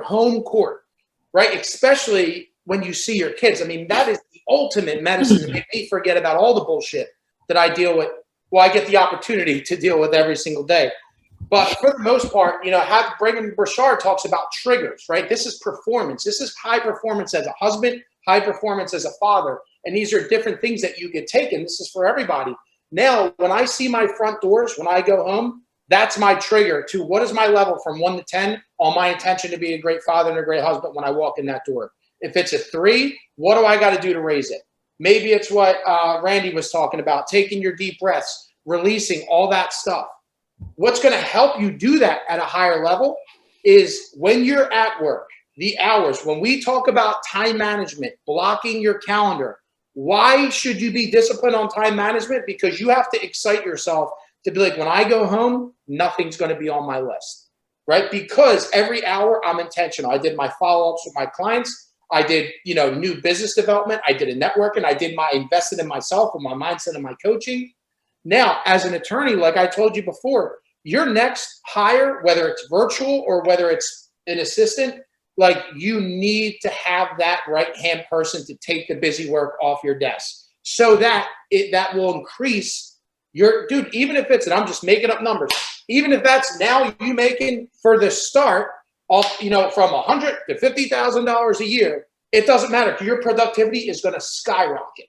home court, right? Especially when you see your kids. I mean, that is the ultimate medicine to make me forget about all the bullshit that I deal with. Well, I get the opportunity to deal with every single day. But for the most part, Brandon Burchard talks about triggers, right? This is performance. This is high performance as a husband, high performance as a father. And these are different things that you get taken. This is for everybody. Now, when I see my front doors, when I go home, that's my trigger to what is my level from 1 to 10 on my intention to be a great father and a great husband when I walk in that door. If it's a 3, what do I got to do to raise it? Maybe it's what Randy was talking about, taking your deep breaths, releasing all that stuff. What's going to help you do that at a higher level is when you're at work, the hours, when we talk about time management, blocking your calendar, why should you be disciplined on time management? Because you have to excite yourself to be like, when I go home, nothing's going to be on my list, right? Because every hour I'm intentional. I did my follow-ups with my clients. I did, new business development. I did a networking. I invested in myself with my mindset and my coaching. Now, as an attorney, like I told you before, your next hire, whether it's virtual or whether it's an assistant, like you need to have that right-hand person to take the busy work off your desk so that that will increase your, dude, even if it's, and I'm just making up numbers, even if that's now you making for the start off, from $100,000 to $50,000 a year, it doesn't matter. Your productivity is going to skyrocket.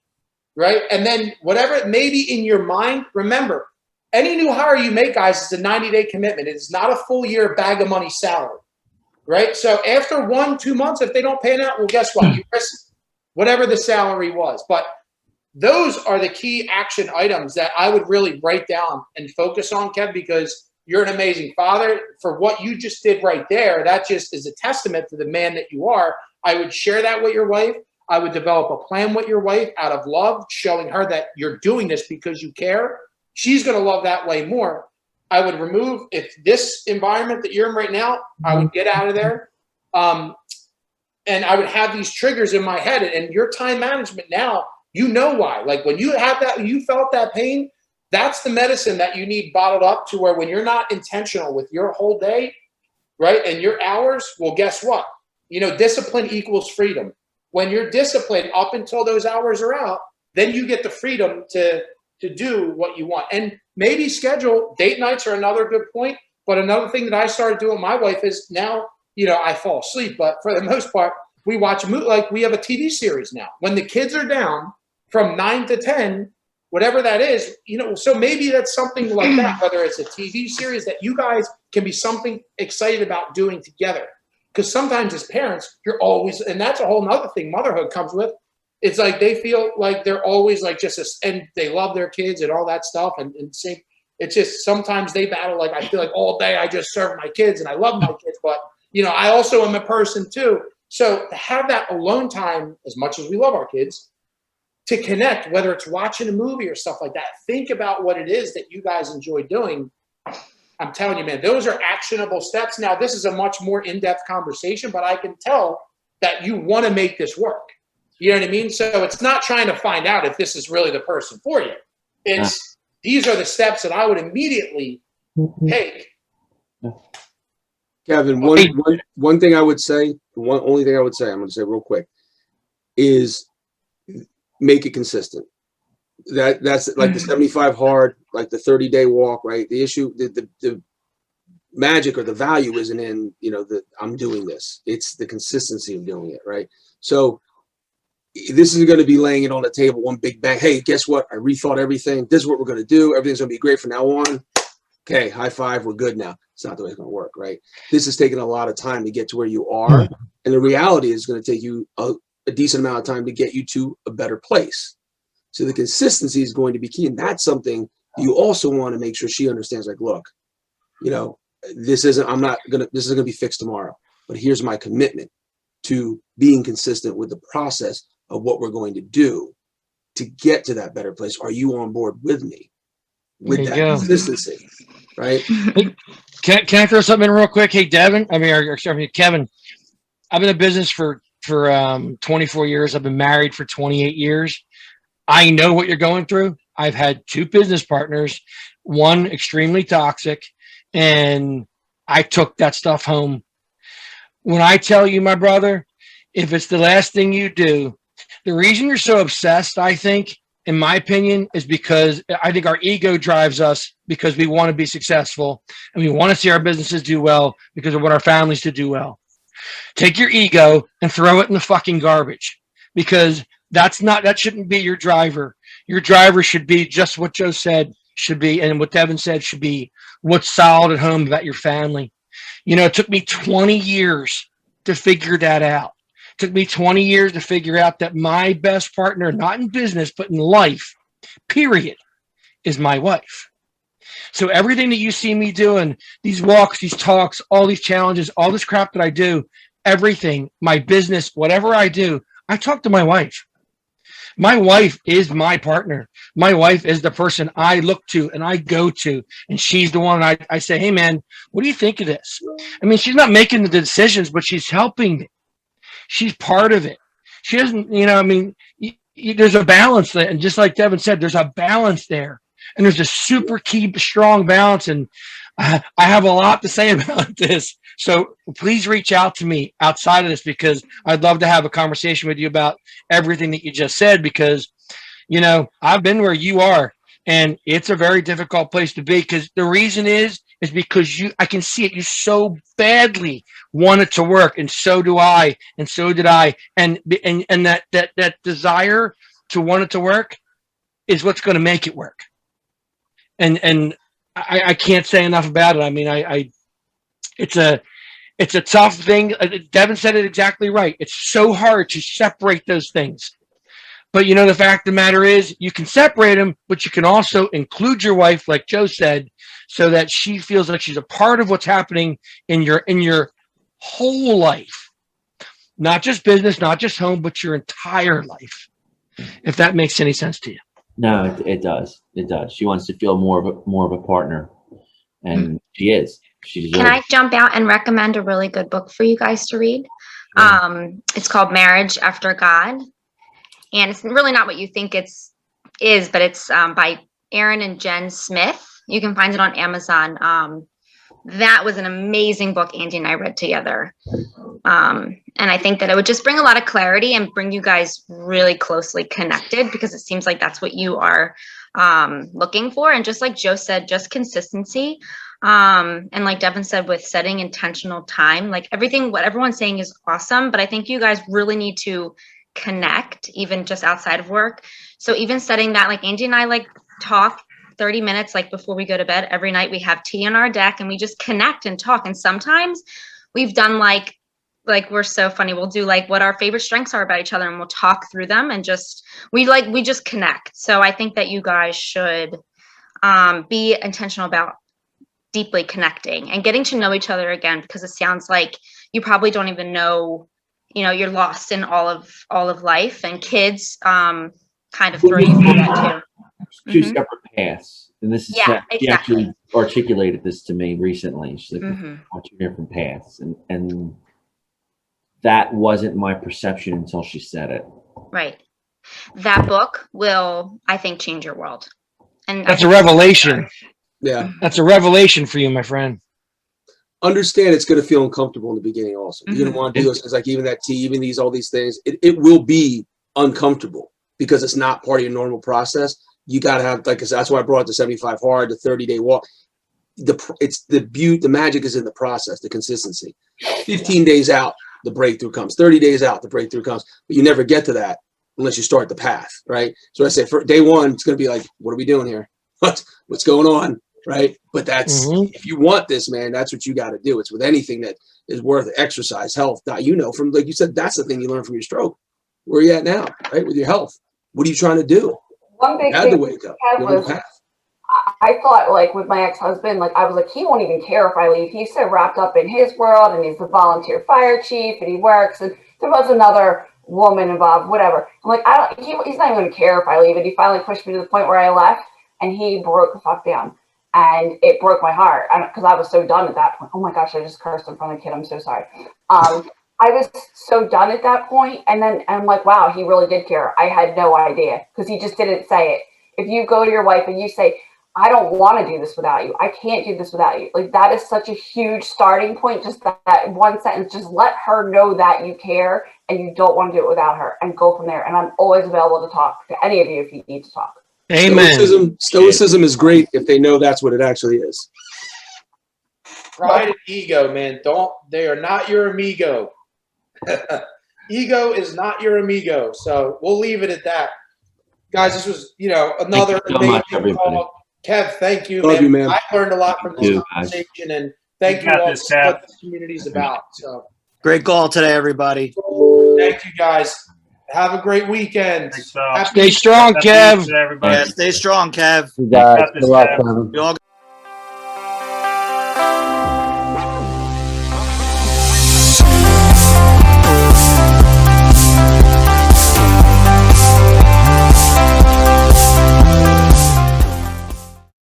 Right? And then whatever it may be in your mind, remember, any new hire you make, guys, is a 90-day commitment. It is not a full year bag of money salary. Right? So after 1-2 months, if they don't pay it out, well, guess what? You risk whatever the salary was. But those are the key action items that I would really write down and focus on, Kev, because you're an amazing father. For what you just did right there, that just is a testament to the man that you are. I would share that with your wife. I would develop a plan with your wife out of love, showing her that you're doing this because you care. She's going to love that way more. I would remove, if this environment that you're in right now, I would get out of there. And I would have these triggers in my head. And your time management now, you know why. Like when you have that, you felt that pain, that's the medicine that you need bottled up to where when you're not intentional with your whole day, right, and your hours, well, guess what? Discipline equals freedom. When you're disciplined up until those hours are out, then you get the freedom to do what you want. And maybe schedule date nights are another good point. But another thing that I started doing with my wife is now, I fall asleep. But for the most part, we watch a movie. Like we have a TV series now. When the kids are down from 9 to 10, whatever that is, so maybe that's something like that, whether it's a TV series that you guys can be something excited about doing together. Because sometimes as parents, you're always, and that's a whole nother thing motherhood comes with. It's like they feel like they're always like and they love their kids and all that stuff. And same, it's just sometimes they battle like, I feel like all day I just serve my kids and I love my kids. But, you know, I also am a person too. So to have that alone time, as much as we love our kids, to connect, whether it's watching a movie or stuff like that, think about what it is that you guys enjoy doing. I'm telling you, man, those are actionable steps. Now, this is a much more in-depth conversation, but I can tell that you want to make this work. You know what I mean? So it's not trying to find out if this is really the person for you. It's these are the steps that I would immediately take. Kevin, one thing I would say, only thing I would say, I'm going to say real quick, is make it consistent. That's like the 75 hard, like the 30-day walk, right? The issue, the magic or the value isn't in, you know, I'm doing this. It's the consistency of doing it, right? So this is going to be laying it on the table, one big bang. Hey, guess what? I rethought everything. This is what we're going to do. Everything's going to be great from now on. Okay, high five. We're good now. It's not the way it's going to work, right? This is taking a lot of time to get to where you are. And the reality is going to take you a decent amount of time to get you to a better place. So the consistency is going to be key. And that's something you also want to make sure she understands, like, look, you know, this isn't going to be fixed tomorrow, but here's my commitment to being consistent with the process of what we're going to do to get to that better place. Are you on board with me with that consistency? Right. Hey, can I throw something in real quick? Hey, Devin, Kevin, I've been in business for 24 years. I've been married for 28 years. I know what you're going through. I've had 2 business partners, one extremely toxic, and I took that stuff home. When I tell you, my brother, if it's the last thing you do, the reason you're so obsessed, I think, in my opinion, is because I think our ego drives us because we want to be successful and we want to see our businesses do well because we want our families to do well. Take your ego and throw it in the fucking garbage, because that shouldn't be your driver. Your driver should be just what Joe said should be, and what Devin said should be what's solid at home about your family. You know, it took me 20 years to figure that out. It took me 20 years to figure out that my best partner, not in business, but in life, period, is my wife. So everything that you see me doing, these walks, these talks, all these challenges, all this crap that I do, everything, my business, whatever I do, I talk to my wife. My wife is my partner. My wife is the person I look to and I go to. And she's the one I say, hey, man, what do you think of this? I mean, she's not making the decisions, but she's helping me. She's part of it. She doesn't, you know, I mean, there's a balance there. And just like Devin said, there's a balance there. And there's a super key, strong balance. And I have a lot to say about this. So please reach out to me outside of this, because I'd love to have a conversation with you about everything that you just said, because, you know, I've been where you are and it's a very difficult place to be, because the reason is because I can see it. You so badly want it to work. And so do I. And so did I. And that desire to want it to work is what's going to make it work. And I can't say enough about it. I mean, it's a tough thing. Devin said it exactly right. It's so hard to separate those things. But, you know, the fact of the matter is you can separate them, but you can also include your wife, like Joe said, so that she feels like she's a part of what's happening in your whole life. Not just business, not just home, but your entire life, if that makes any sense to you. No, it does. It does. She wants to feel more of a partner, and she is. Can I jump out and recommend a really good book for you guys to read? It's called Marriage After God. And it's really not what you think it is, but it's by Aaron and Jen Smith. You can find it on Amazon. That was an amazing book Andy and I read together. And I think that it would just bring a lot of clarity and bring you guys really closely connected, because it seems like that's what you are looking for. And just like Joe said, just consistency. And like Devin said, with setting intentional time, like what everyone's saying is awesome, but I think you guys really need to connect, even just outside of work. So even setting that, like Andy and I like talk 30 minutes, like before we go to bed every night. We have tea on our deck and we just connect and talk. And sometimes we've done like like we're so funny. We'll do like what our favorite strengths are about each other, and we'll talk through them, and we just connect. So I think that you guys should be intentional about deeply connecting and getting to know each other again, because it sounds like you probably don't even know, you're lost in all of life, and kids kind of throw you through that too. Two separate paths, and this is Yeah, she actually articulated this to me recently. She's like, on two different paths, and that wasn't my perception until she said it. Right. That book will, I think, change your world. And that's a revelation. Yeah. That's a revelation for you, my friend. Understand it's going to feel uncomfortable in the beginning also. You're going to want to do this because like even that tea, even these, all these things, it will be uncomfortable because it's not part of your normal process. You got to have, like I said, that's why I brought the 75 hard, the 30-day walk. The magic is in the process, the consistency. 15 days out, the breakthrough comes. 30 days out, the breakthrough comes. But you never get to that unless you start the path, right? So I say for day one, it's going to be like, what are we doing here? What's going on, right? But that's, if you want this, man, that's what you got to do. It's with anything that is worth exercise, health. From, like you said, that's the thing you learn from your stroke. Where are you at now, right? With your health. What are you trying to do? One big you had thing to wake up. was, I thought, like, with my ex-husband, like, I was like, he won't even care if I leave. He's so wrapped up in his world, and he's the volunteer fire chief, and he works, and there was another woman involved, whatever. I'm like, he's not even going to care if I leave. And he finally pushed me to the point where I left, and he broke the fuck down. And it broke my heart because I was so done at that point. Oh my gosh, I just cursed in front of the kid. I'm so sorry. I was so done at that point. And then I'm like, wow, he really did care. I had no idea because he just didn't say it. If you go to your wife and you say, I don't want to do this without you. I can't do this without you. Like, that is such a huge starting point. Just that one sentence, just let her know that you care and you don't want to do it without her, and go from there. And I'm always available to talk to any of you if you need to talk. Amen. Stoicism is great if they know that's what it actually is. Pride and ego, man. They are not your amigo. Ego is not your amigo. So we'll leave it at that. Guys, this was, another amazing call. Kev, thank you, Love you, man. I learned a lot from this conversation, and thank you all for what this community is about. So great call today, everybody. Thank you, guys. Have a great weekend. Stay strong, Kev. Yeah, stay strong, Kev. You guys, good luck, Kevin. We all